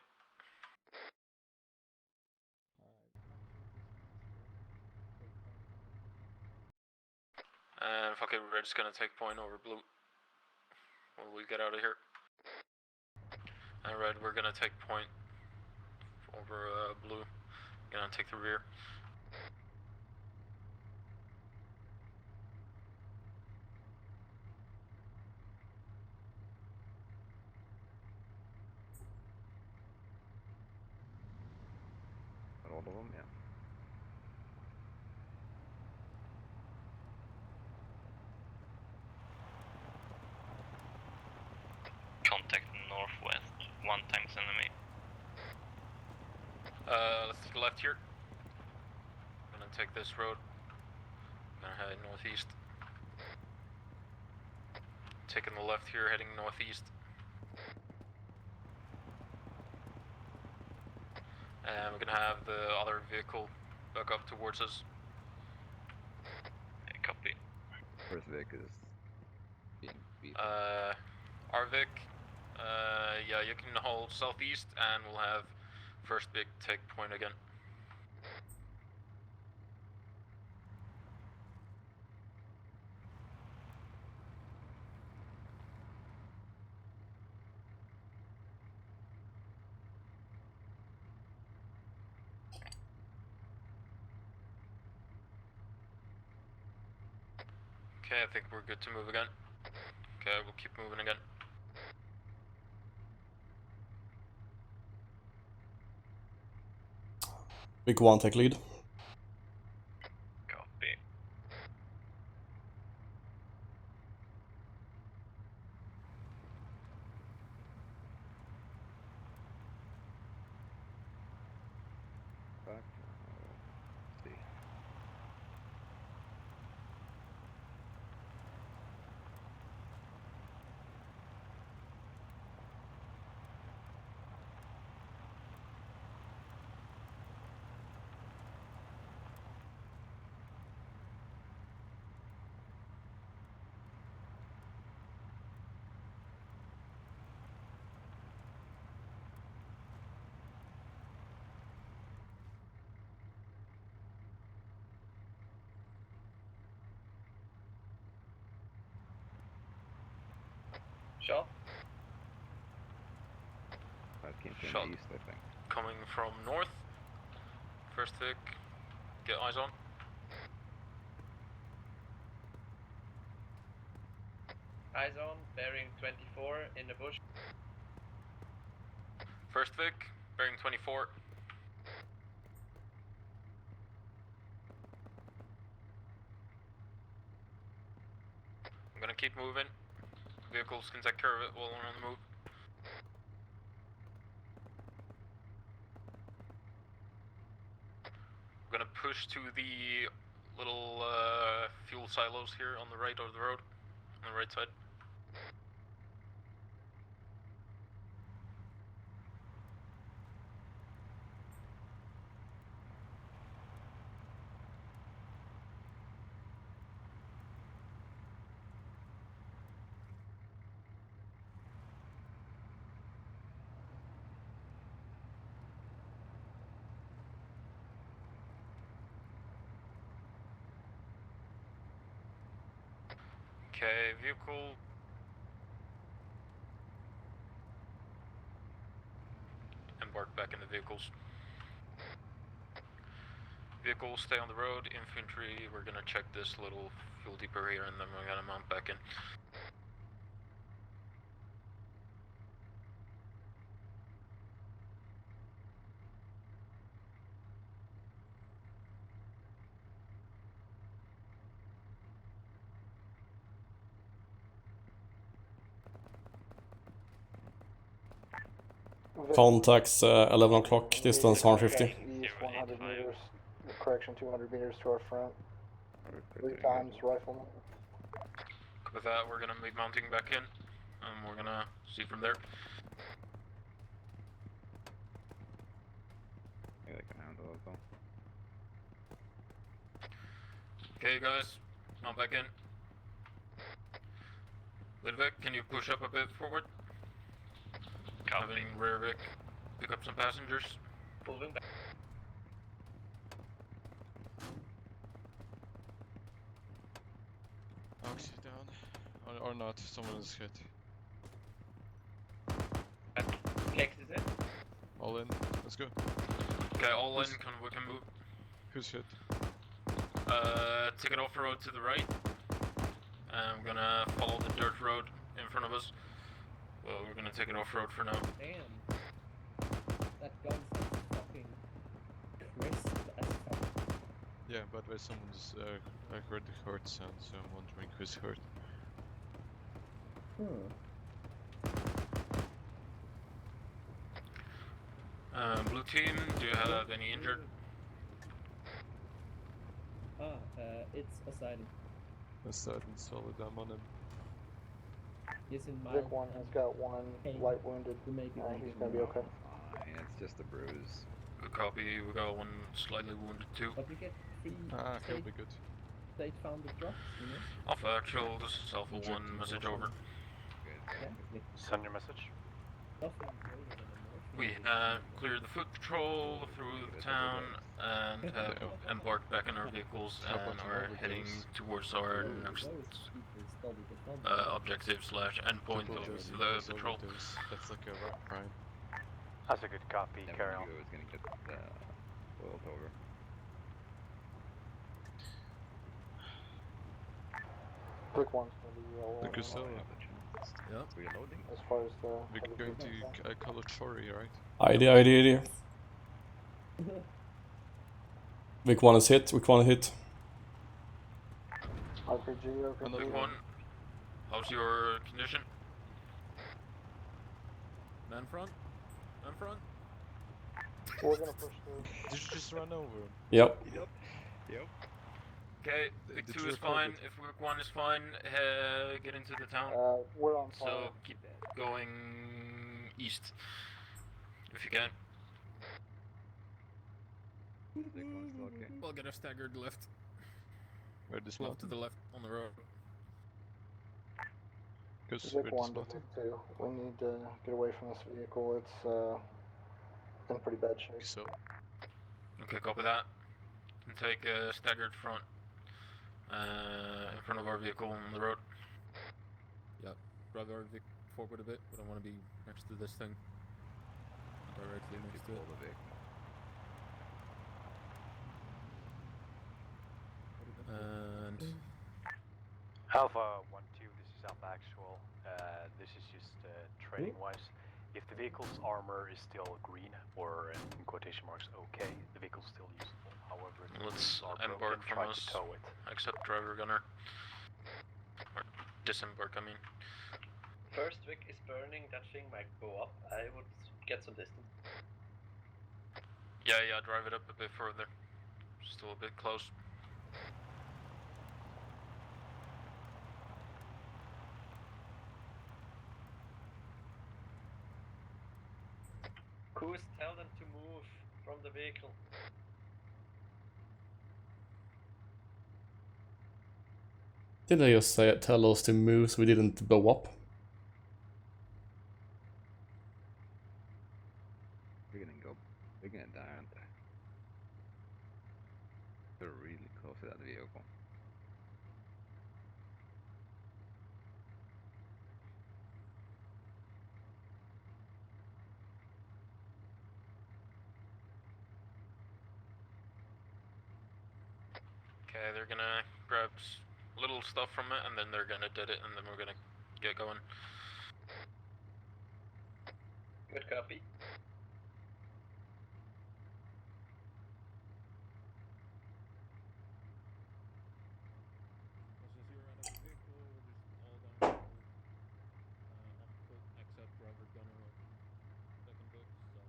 And fuck it, red's gonna take point over blue when we get out of here. And red, we're gonna take point over blue. Gonna take the rear. All of them, yeah. Contact northwest. 1 times enemy. Let's take a left here. Gonna take this road. Gonna head northeast. Taking the left here, heading northeast. And we're gonna have the other vehicle back up towards us. Yeah, copy. First Vic is being beaten. Our Vic, yeah, you can hold southeast, and we'll have first Vic take point again. Okay, I think we're good to move again. Okay, we'll keep moving again. Big one, take lead. Copy. Back. Let's see. Shot. That came from Shot. the east, I think. Coming from north. First Vic, get eyes on. Eyes on, bearing 24 in the bush. First Vic, bearing 24. I'm gonna keep moving. Vehicles can take care of it while we're on the move. I'm gonna push to the little fuel silos here on the right of the road, on the right side. Okay, vehicle. Embark back in the vehicles. Vehicles stay on the road. Infantry, we're gonna check this little fuel depot here and then we're gonna mount back in. Contacts 11 o'clock, distance 150. East 100 meters, correction 200 meters to our front. 3 times rifleman. With that, we're gonna be mounting back in. We're gonna see from there. Yeah, they can handle it though. Okay, guys, mount back in. Lidvik, can you push up a bit forward? Having rear Vic pick up some passengers. Pulling back. Oxy down. Or not, someone is hit. Kex is in. All in, let's go. Okay, all in, we can move. Who's hit? Take it off the road to the right. And we're gonna follow the dirt road in front of us. Well, we're gonna take it off road for now. Damn. That gun's fucking crisp as fuck. Yeah, by the way, someone's I heard the hurt sound, so I'm wondering who's hurt. Blue team, do you have any injured? It's Asylum. Aside and solid, I'm on him. He's in my. Vic 1 has got 1 light wounded. He's gonna be okay. Fine, it's just a bruise. Good copy, we got one slightly wounded too. But we get free He'll be good. state founded drops, you know? Alpha actual, this is Alpha 1, message over. Send your message. We cleared the foot patrol through the town and have embarked back in our vehicles and are heading towards our next objective / endpoint of the patrol. That's like a rock prime. That's a good copy, carry on. Is gonna get boiled over. Quick one's gonna be Look, so Yep. Reloading. As far as the. we're going to Kalachori, right? ID. Vic 1 is hit, Vic 1 hit. RPG, RPG. Another one. How's your condition? Man front? Man front? We're gonna push through. Did you just run over him? Yep. Yep. Okay, Vic Did 2 you is record fine. it? If Vic 1 is fine, get into the town. We're on fire. So keep going east if you can. We'll get a staggered left. Where this Left to the left on the road. Because Vic 1 to Vic 2. We need to get away from this vehicle. It's in pretty bad shape. So. Okay, copy that. And take a staggered front in front of our vehicle on the road. Yep. Drive our Vic forward a bit. We don't want to be next to this thing. Directly next to it. And Alpha 1-2, this is Alpha Actual. This is just training-wise. If the vehicle's armor is still green, or in quotation marks, okay, the vehicle's still usable. However, if Let's are embark broken, from try us. to tow it. Except driver gunner. Or disembark, I mean. First Vic is burning, that thing might go up. I would get some distance. Yeah, drive it up a bit further. Still a bit close. Coos, tell them to move from the vehicle. Did they just tell us to move so we didn't blow up? They're gonna die, aren't they? They're really close to that vehicle. Okay, they're gonna grab little stuff from it, and then they're gonna dead it, and then we're gonna get going. Good copy. well, since you're out of the vehicle, we're just all gonna move on foot, except driver gunner of second Vic. So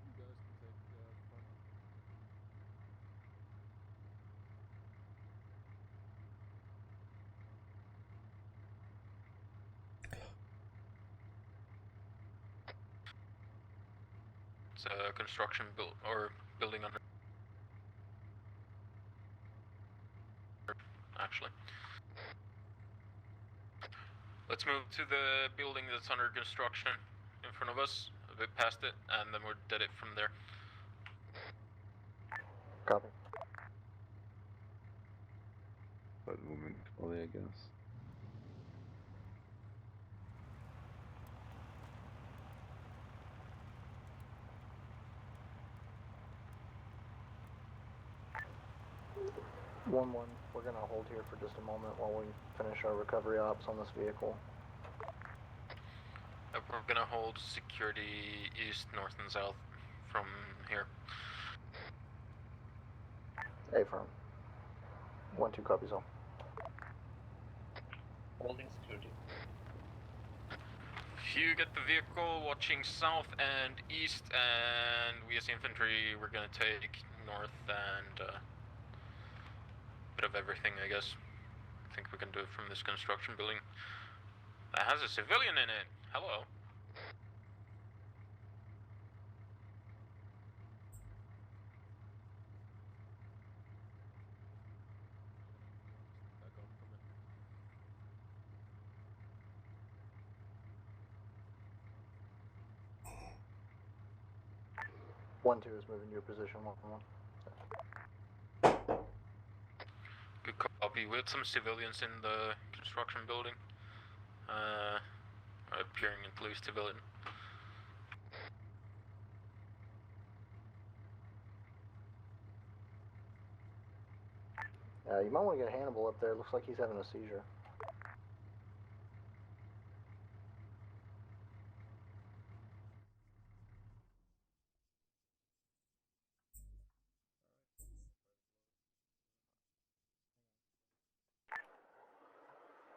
you guys can take the front. It's a construction building under. Actually. Let's move to the building that's under construction in front of us, a bit past it, and then we're dead it from there. Copy. But moving slowly, I guess. One. We're gonna hold here for just a moment while we finish our recovery ops on this vehicle. We're gonna hold security east, north, and south from here. Affirm. 1-2 copies all. Holding security. If you get the vehicle watching south and east, and we as infantry, we're gonna take north and bit of everything, I guess. I think we can do it from this construction building. That has a civilian in it. Hello. Not gonna use it, just back up from it. 1-2 is moving to your position. 1-1. Good copy. We had some civilians in the construction building. Appearing at least civilian. You might want to get Hannibal up there. Looks like he's having a seizure.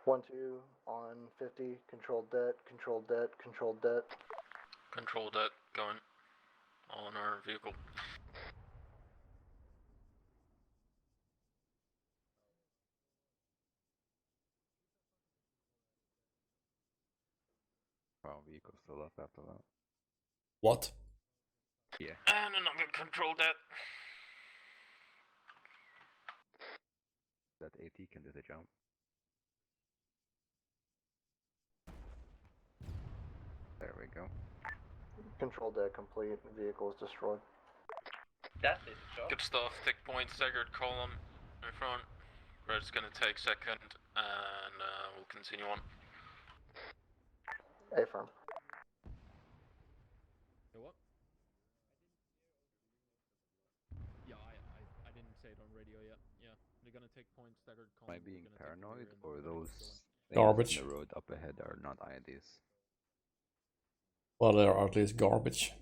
1-2 on 50, controlled det, controlled det, controlled det. Control det, going. All in our vehicle. Wow, vehicle still up after that. What? Yeah. And another control det. That AT can do the jump. There we go. Controlled det complete, vehicle is destroyed. That did the job. Good stuff. Take point, staggered column in front. Red's gonna take second, and we'll continue on. Affirm. What? Yeah, I didn't say it on radio yet. Yeah, they're gonna take point, staggered column. Am I being paranoid, or and those things Garbage. in the road up ahead are not IDs? Well, they are at least garbage.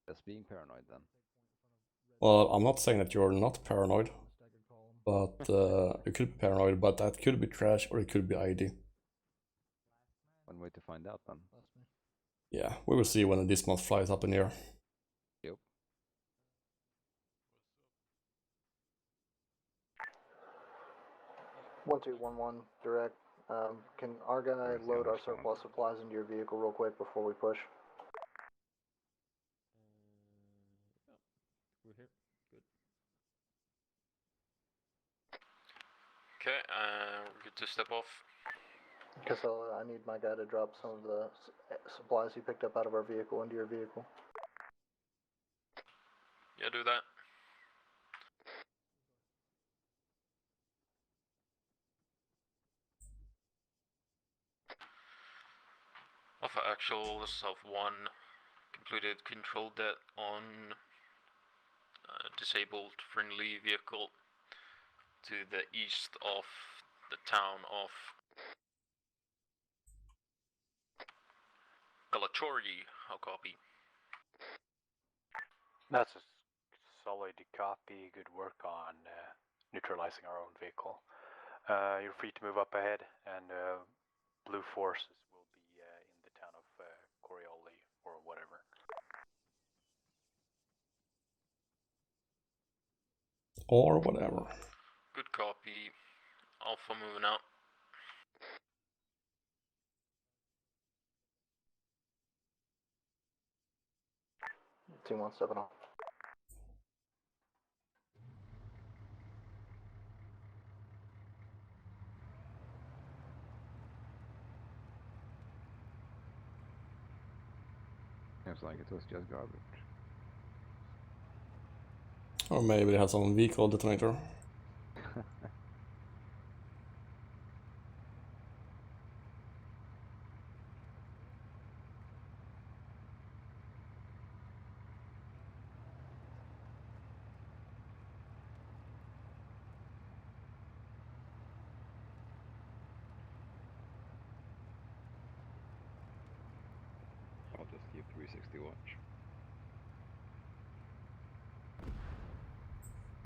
Just being paranoid then. Well, I'm not saying that you're not paranoid, but you could be paranoid, but that could be trash or it could be ID. One way to find out then. Yeah, we will see when this month flies up in the air. Yep. One two one one direct. Can our guy load our surplus supplies into your vehicle real quick before we push? We're here. Good. Okay, we're good to step off. Casella, I need my guy to drop some of the supplies he picked up out of our vehicle into your vehicle. Yeah, do that. Alpha actual, South 1, completed control det on disabled friendly vehicle to the east of the town of Galachori. How copy? That's a solid copy. Good work on neutralizing our own vehicle. You're free to move up ahead, and blue forces will be in the town of Corioli or whatever. Or whatever. Good copy. Alpha moving out. Team 1 stepping off. Seems like it was just garbage. Or maybe they have some vehicle detonator. I'll just keep 360 watch.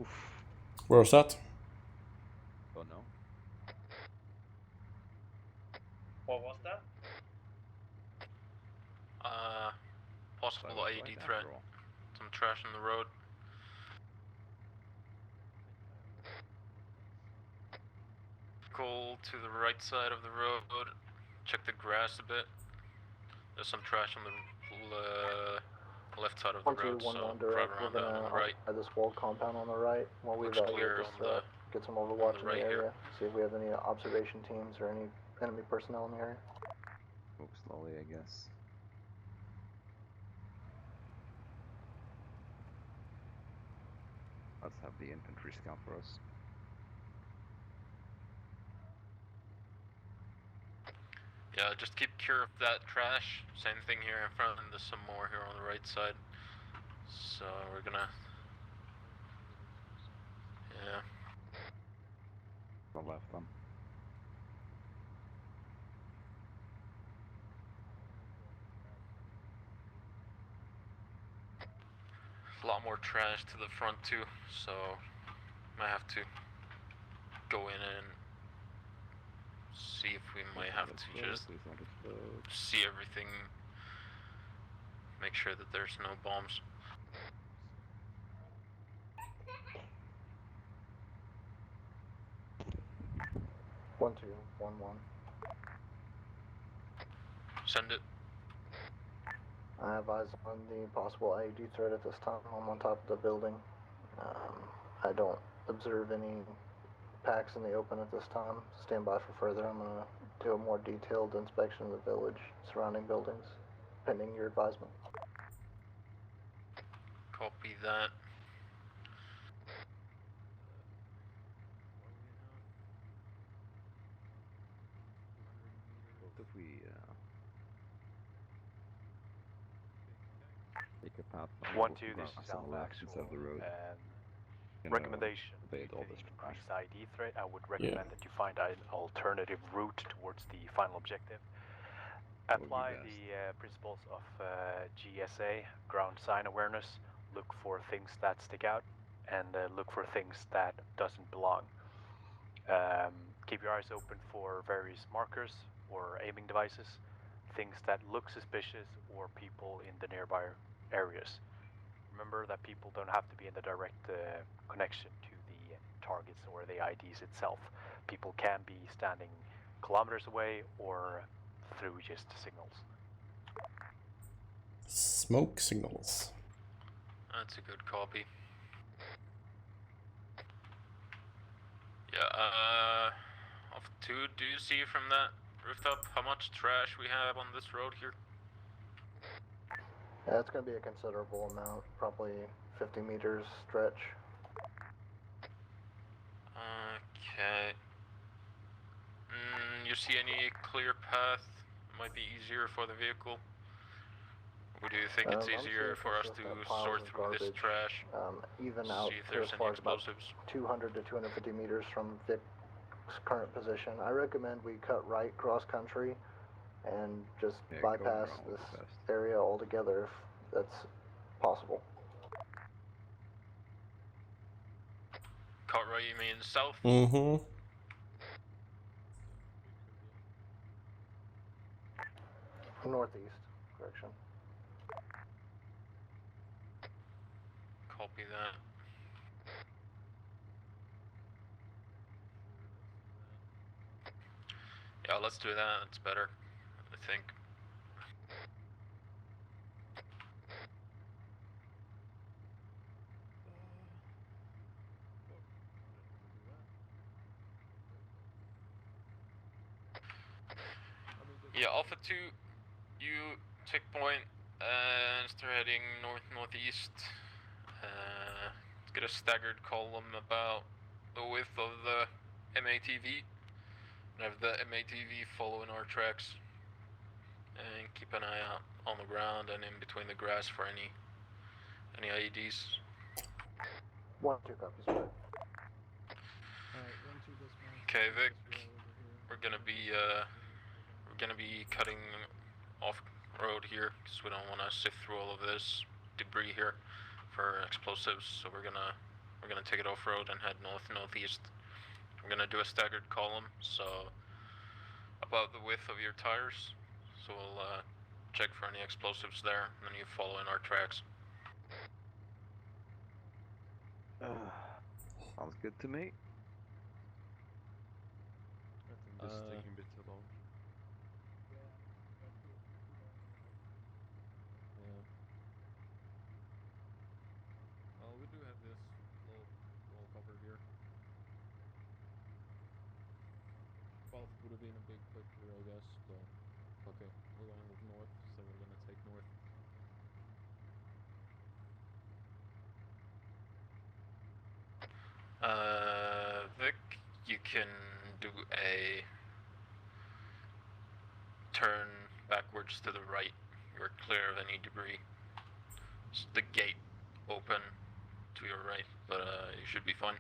Oof. Where's that? Don't know. What was that? Possible That was IED right threat. after all. Some trash on the road. Go to the right side of the road. Check the grass a bit. There's some trash on the left side of the road, so 1211 drive direct. around We're that on gonna the right. occupy this walled compound on the right while we Looks evaluate clear this on threat. Get some overwatch in right the here. area. See if we have any observation teams or any enemy personnel in the area. Move slowly, I guess. Let's have the infantry scout for us. Yeah, just keep care of that trash. Same thing here in front, and there's some more here on the right side. So we're gonna... Yeah. The left them. A lot more trash to the front too, so might have to go in and see if we might have to just see everything, make sure that there's no bombs. One two one one. Send it. I have eyes on the possible IED threat at this time. I'm on top of the building. I don't observe any packs in the open at this time. Stand by for further. I'm going to do a more detailed inspection of the village, surrounding buildings, pending your advisement. Copy that. What if we take a path on 1-2, the this grass is on the Alpha left instead of the road? Recommendation: evade all to this increase trash. ID threat, I would recommend that you find an alternative route towards the final objective. Apply the principles of GSA, ground sign awareness. Look for things that stick out, and look for things that doesn't belong. Keep your eyes open for various markers or aiming devices, things that look suspicious, or people in the nearby areas. Remember that people don't have to be in the direct connection to the targets or the IDs itself. People can be standing kilometers away or through just signals. Smoke signals. That's a good copy. Yeah, off 2, do you see from that rooftop how much trash we have on this road here? Yeah, it's going to be a considerable amount, probably 50 meters stretch. Okay. You see any clear path? Might be easier for the vehicle. Or do you think it's easier for us to sort through this trash? Even out see if to there's as any far as about explosives. 200 to 250 meters from Vic's current position. I recommend we cut right cross country and just bypass this area altogether if that's possible. Cut right, you mean south? Mm-hmm. Northeast, correction. Copy that. Yeah, let's do that. That's better, I think. Yeah, Alpha 2, you take point and start heading north-northeast. Get a staggered column about the width of the MATV. And have the MATV following our tracks. And keep an eye out on the ground and in between the grass for any IEDs. 1-2 copies, sir. Okay, Vic, we're gonna be cutting off road here because we don't want to sift through all of this debris here for explosives. So we're gonna take it off road and head northeast. We're gonna do a staggered column, so about the width of your tires. So we'll check for any explosives there, and then you follow in our tracks. Sounds good to me. I think this is taking a bit too long. Yeah. Well, we do have this low wall cover here. 12 would have been a bit quicker, I guess, but okay, we're going with north, so we're gonna take north. Vic, you can do a turn backwards to the right. You're clear of any debris. It's the gate open to your right, but you should be fine.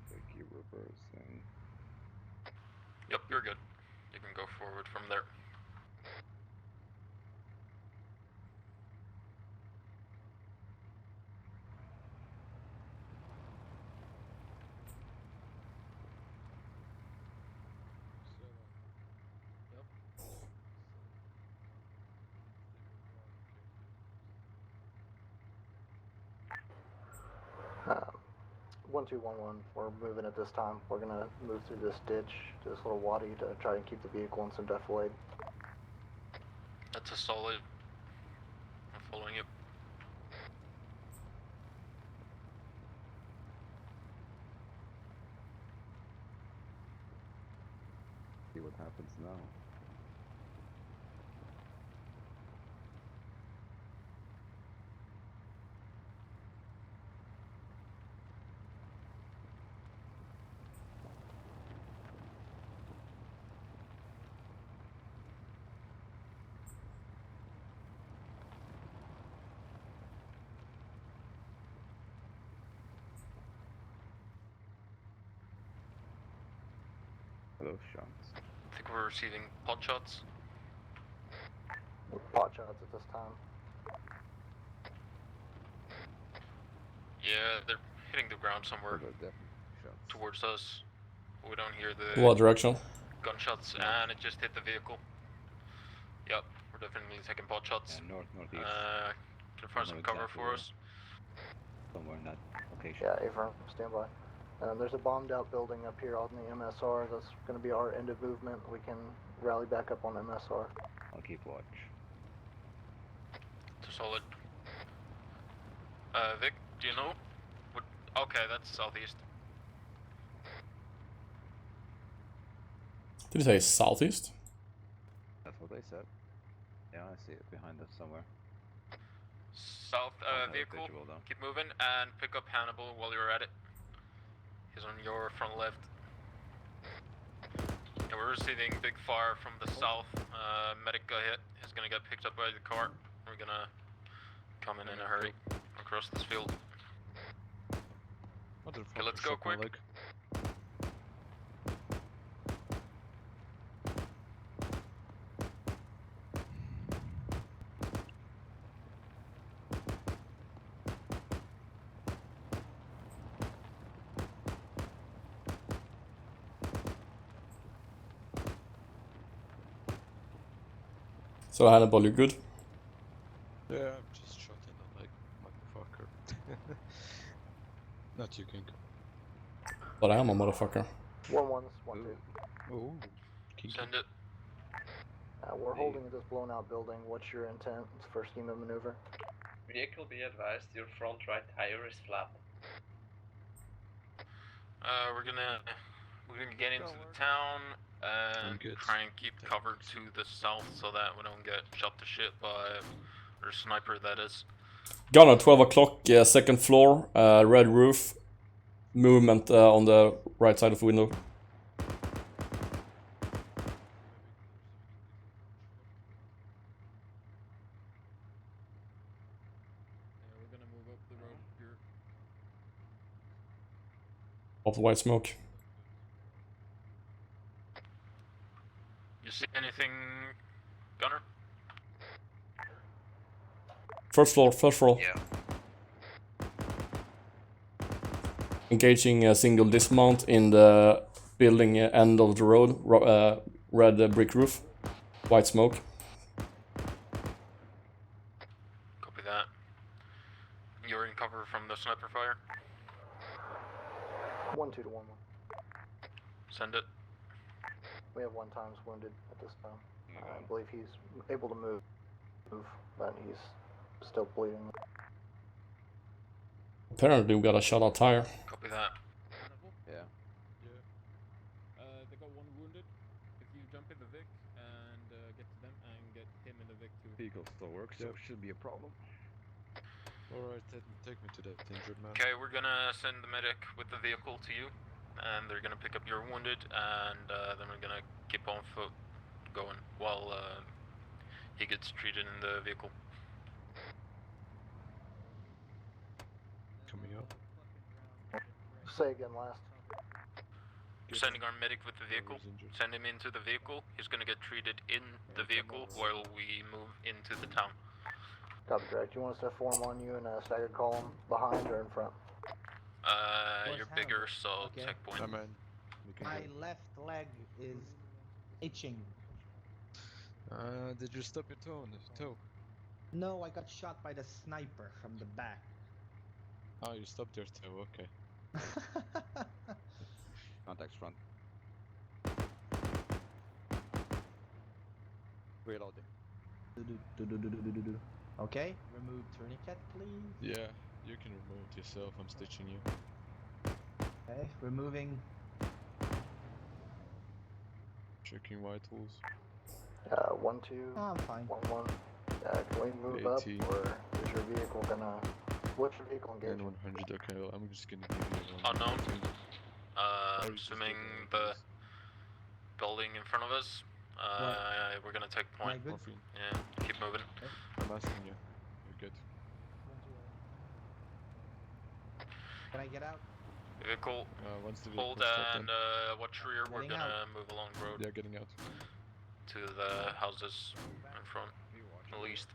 Take you reversing. Yep, you're good. You can go forward from there. 1211. We're moving at this time. We're gonna move through this ditch to this little wadi to try and keep the vehicle in some defilade. That's a solid. I'm following you. See what happens now. Those shots. I think we're receiving pot shots. Pot shots at this time. Yeah, they're hitting the ground somewhere towards us. We don't hear the What direction? gunshots, and it just hit the vehicle. Yep, we're definitely taking pot shots. Yeah, northeast. Can you find some cover for us? Somewhere in that location. Yeah, Avon, stand by. There's a bombed out building up here on the MSR. That's going to be our end of movement. We can rally back up on MSR. I'll keep watch. It's a solid. Vic, do you know? What? Okay, that's southeast. Did you say southeast? That's what they said. Yeah, I see it behind us somewhere. South vehicle. Keep moving and pick up Hannibal while you're at it. He's on your front left. Yeah, we're receiving big fire from the south. Medic got hit. He's gonna get picked up by the car. We're gonna come in a hurry across this field. Okay, let's go quick. So Hannibal, you good? Yeah, I'm just shot in the leg, motherfucker. Not you, King. But I am a motherfucker. 1-1, 1-2. Oh, King. Send it. We're holding this blown out building. What's your intent for scheme of maneuver? Vehicle, be advised, your front right tire is flat. We're gonna get into the town and try and keep cover to the south so that we don't get shot to shit by our sniper, that is. Gunner, 12 o'clock, second floor, red roof, movement on the right side of the window. Yeah, we're gonna move up the road here. Of the white smoke. You see anything, Gunner? First floor, first floor. Yeah. Engaging a single dismount in the building end of the road, red brick roof, white smoke. Copy that. You're in cover from the sniper fire? 1-2 to 1-1. Send it. We have 1 times wounded at this time. I believe he's able to move, but he's still bleeding. Apparently we got a shot out tire. Copy that. Yeah. They got 1 wounded. If you jump in the Vic and get to them and get him in the Vic too. Vehicle still works, so it should be a problem. Alright, take me to that injured man. Okay, we're gonna send the medic with the vehicle to you, and they're gonna pick up your wounded, and then we're gonna keep on foot going while he gets treated in the vehicle. Coming up. Say again, last. We're sending our medic with the vehicle. Send him into the vehicle. He's gonna get treated in the vehicle while we move into the town. Copy, Greg. Do you want us to form on you in a staggered column behind or in front? You're bigger, so Okay. check point. My left leg is itching. Did you stop your toe? No, I got shot by the sniper from the back. Oh, you stopped your toe, okay. Contacts front. Reloading. Okay, remove tourniquet, please. Yeah, you can remove it yourself. I'm stitching you. Okay, removing. Checking vitals. 1-2. Oh, I'm fine. 1-1. Can we move 80. up, or is your vehicle gonna? What's your vehicle And engagement? 100. Okay, well, I'm just gonna give you one. Unknown. Or you just Assuming get the IDs. building in front of us, we're gonna take point. good? Morphine. Yeah, keep moving. I'm asking you. You're good. Can I get out? Vehicle, Once the vehicle hold stopped, and watch rear. We're Getting gonna move along the road yeah, getting out. to the houses in front, at least.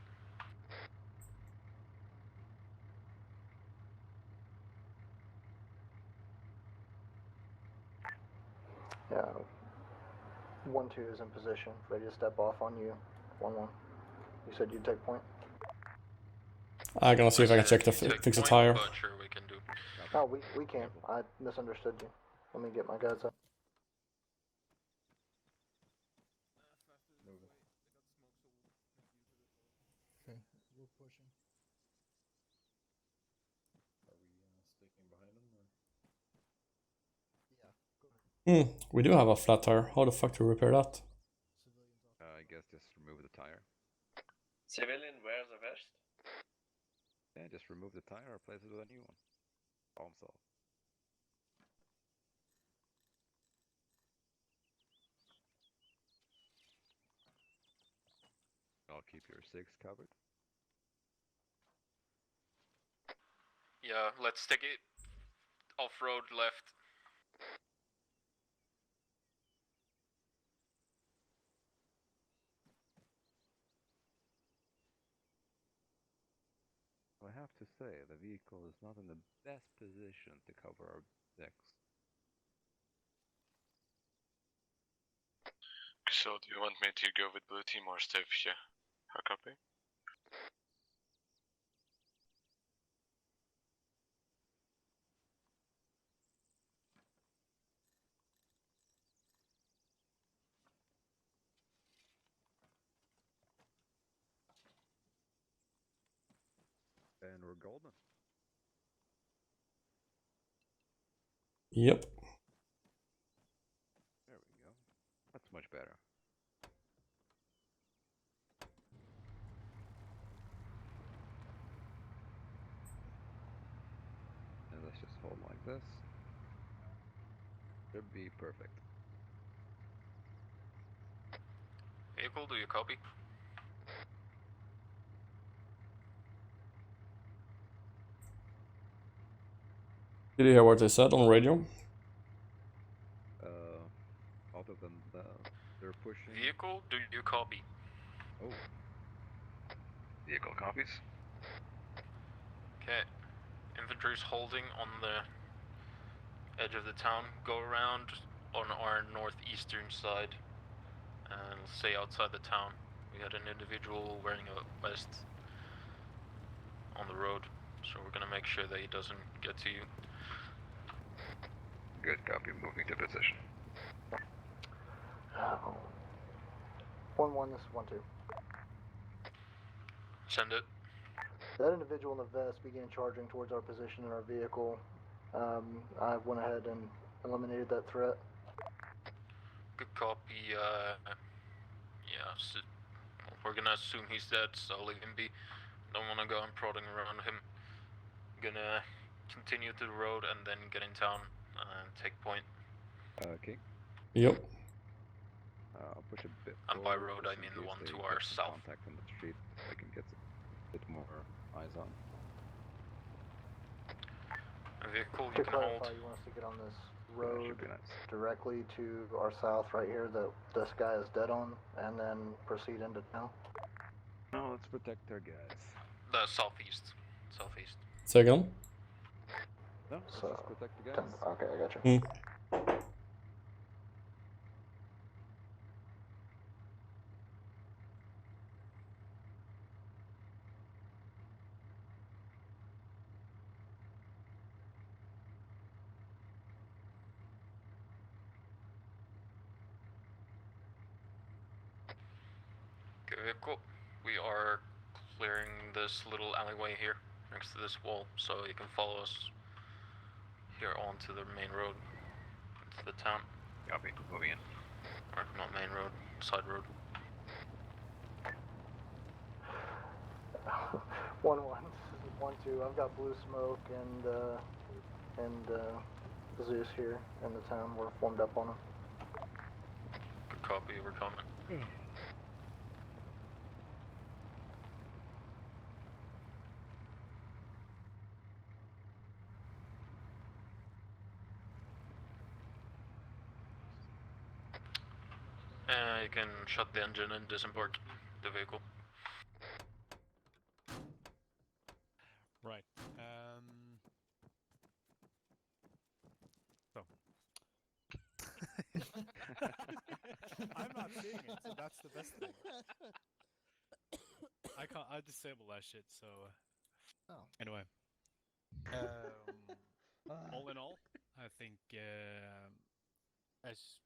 Yeah. 1-2 is in position, ready to step off on you. 1-1. You said you'd take point. I'm gonna see if I can check the fix the tire. But sure, we can do. Oh, we can. I misunderstood you. Let me get my guys up. Okay, we're pushing. Are we sticking behind them or? Yeah, go ahead. We do have a flat tire. How the fuck do we repair that? I guess just remove the tire. Civilian wears a vest. Yeah, just remove the tire, replace it with a new one. Problem solved. I'll keep your 6 covered. Yeah, let's take it off-road left. I have to say, the vehicle is not in the best position to cover our decks. So, do you want me to go with blue team or stay with you? How copy? And we're golden. Yep. There we go. That's much better. And let's just hold like this. Should be perfect. Vehicle, do you copy? Did you hear what they said on radio? Other than they're pushing. Vehicle, do you copy? Oh. Vehicle copies. Okay. Infantry's holding on the edge of the town. Go around on our northeastern side and stay outside the town. We had an individual wearing a vest on the road, so we're gonna make sure that he doesn't get to you. Good copy, moving to position. 1-1, this is 1-2. Send it. That individual in the vest began charging towards our position in our vehicle. I went ahead and eliminated that threat. Good copy. Yeah, so we're gonna assume he's dead, so leave him be. Don't wanna go and prodding around him. Gonna continue to the road and then get in town and take point. Okay. Yep. I'll push a bit And by forward. road, just I mean in the case one they to get our some south. contact on the street. I can get a bit more eyes on. Vehicle, To you can hold. clarify, you want us to get on this Yeah, that road should be nice. directly to our south right here that this guy is dead on, and then proceed into town? No, let's protect our guys. The southeast. Southeast. Say again? No, let's So, just protect the guys. okay, I got you. Cool. We are clearing this little alleyway here next to this wall, so you can follow us here onto the main road into the town. Copy. Moving in. Or not main road, side road. 1-1. This is 1-2. I've got blue smoke and Zeus here in the town. We're formed up on him. Good copy, we're coming. You can shut the engine and disembark the vehicle. Right. So. I'm not seeing it, so that's the best thing. I disable that shit, so. Oh. Anyway. All in all, I think, as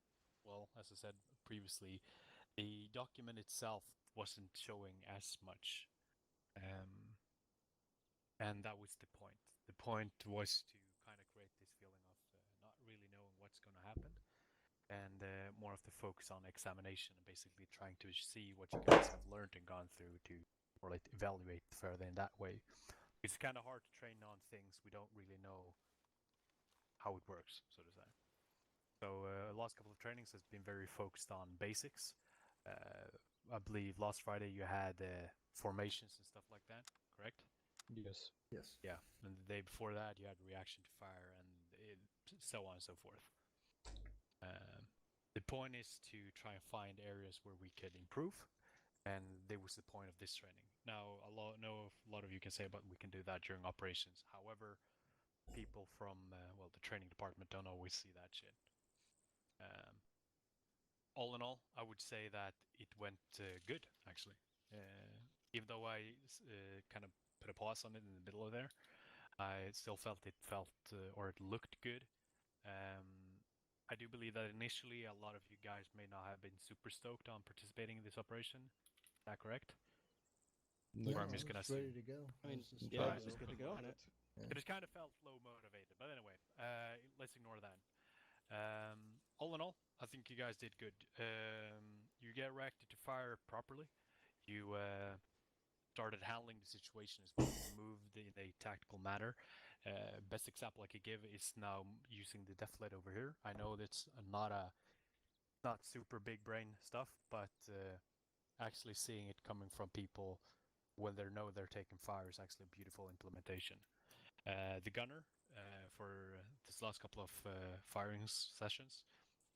I said previously, the document itself wasn't showing as much. And that was the point. The point was to kind of create this feeling of not really knowing what's going to happen, and more of the focus on examination and basically trying to see what you guys have learned and gone through to evaluate further in that way. It's kind of hard to train on things we don't really know how it works, so to say. So the last couple of trainings has been very focused on basics. I believe last Friday you had formations and stuff like that, correct? Yes. Yes. Yeah, and the day before that you had reaction to fire and so on and so forth. The point is to try and find areas where we could improve, and that was the point of this training. Now, a lot of you can say about we can do that during operations. However, people from the training department don't always see that shit. All in all, I would say that it went good, actually. Even though I kind of put a pause on it in the middle of there, I still felt it looked good. I do believe that initially a lot of you guys may not have been super stoked on participating in this operation. Is that correct? Yeah, I'm just I gonna was ready to go. I mean, just yeah, trying just to- good to go on it. Yeah. It just kind of felt low motivated, but anyway, let's ignore that. All in all, I think you guys did good. You get reacted to fire properly. You started handling the situation as well. You moved in a tactical manner. Best example I could give is now using the deflate over here. I know that's not super big brain stuff, but actually seeing it coming from people when they know they're taking fire is actually a beautiful implementation. The gunner for this last couple of firing sessions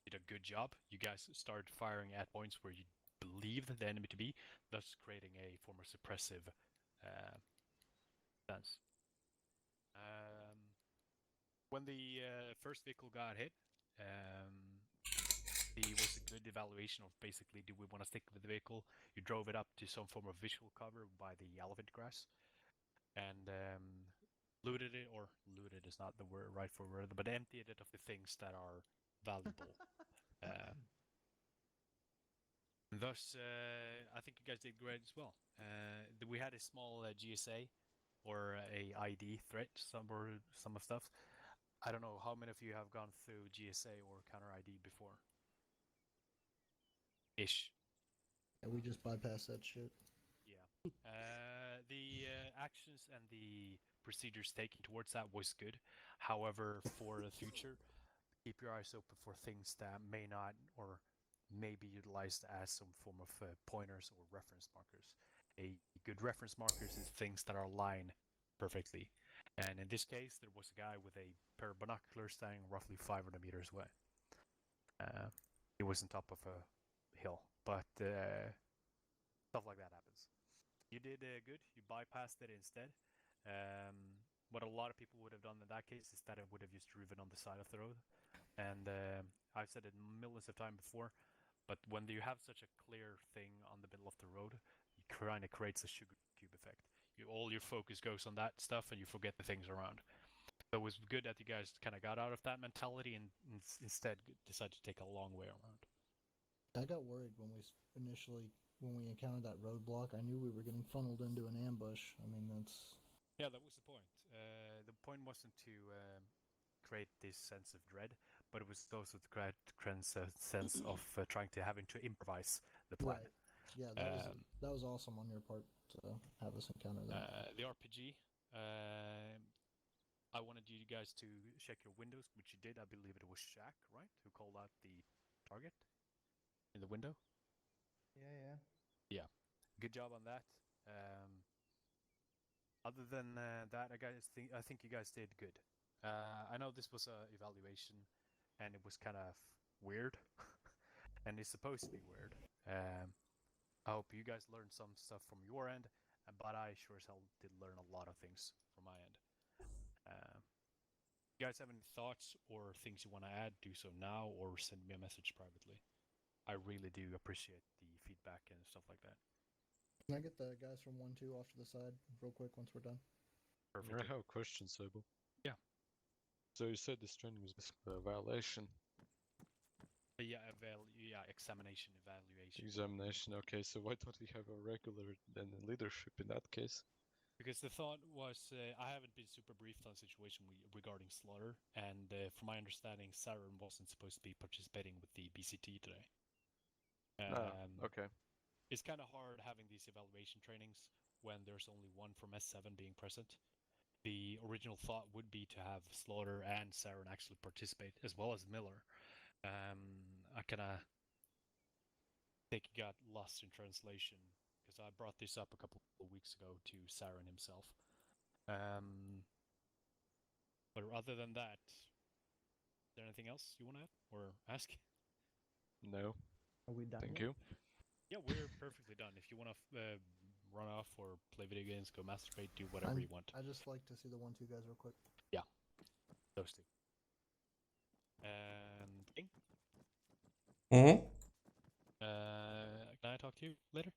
did a good job. You guys started firing at points where you believe the enemy to be, thus creating a form of suppressive stance. When the first vehicle got hit, it was a good evaluation of basically, do we want to stick with the vehicle? You drove it up to some form of visual cover by the elephant grass, and looted it, or looted is not the right word, but emptied it of the things that are valuable. Thus, I think you guys did great as well. We had a small GSA or a ID threat, some of stuff. I don't know how many of you have gone through GSA or counter ID before. Ish. Yeah, we just bypass that shit. Yeah. The actions and the procedures taken towards that was good. However, for the future, keep your eyes open for things that may not or may be utilized as some form of pointers or reference markers. A good reference markers is things that are aligned perfectly. And in this case, there was a guy with a pair of binoculars standing roughly 500 meters away. He was on top of a hill, but stuff like that happens. You did good. You bypassed it instead. What a lot of people would have done in that case is that it would have just driven on the side of the road. And I've said it millions of times before, but when you have such a clear thing on the middle of the road, it kind of creates a sugar cube effect. All your focus goes on that stuff, and you forget the things around. So it was good that you guys kind of got out of that mentality and instead decided to take a long way around. I got worried when we initially when we encountered that roadblock, I knew we were getting funneled into an ambush. I mean, that's... Yeah, that was the point. The point wasn't to create this sense of dread, but it was also to create a sense of trying to having to improvise the plan. Right. Yeah, that was awesome on your part to have us encounter that. The RPG. I wanted you guys to check your windows, which you did. I believe it was Shaq, right, who called out the target in the window. Yeah. Yeah, good job on that. Other than that, I think you guys did good. I know this was a evaluation, and it was kind of weird, and it's supposed to be weird. I hope you guys learned some stuff from your end, but I sure as hell did learn a lot of things from my end. You guys have any thoughts or things you want to add, do so now or send me a message privately. I really do appreciate the feedback and stuff like that. Can I get the guys from 1-2 off to the side real quick once we're done? Perfect. I have a question, Sable. Yeah. So you said this training was basically a violation. Yeah, examination, evaluation. Examination, okay, so why don't we have a regular then leadership in that case? Because the thought was, I haven't been super briefed on the situation regarding Slaughter, and from my understanding, Saren wasn't supposed to be participating with the BCT today. Okay. It's kind of hard having these evaluation trainings when there's only one from S7 being present. The original thought would be to have Slaughter and Saren actually participate, as well as Miller. I kind of think it got lost in translation, because I brought this up a couple of weeks ago to Saren himself. But other than that, is there anything else you want to add or ask? No. Are we done? Thank you. Yeah, we're perfectly done. If you want to run off or play video games, go masturbate, do whatever you want. I just like to see the 1-2 guys real quick. Yeah, those two. And King? Mm-hmm. Can I talk to you later?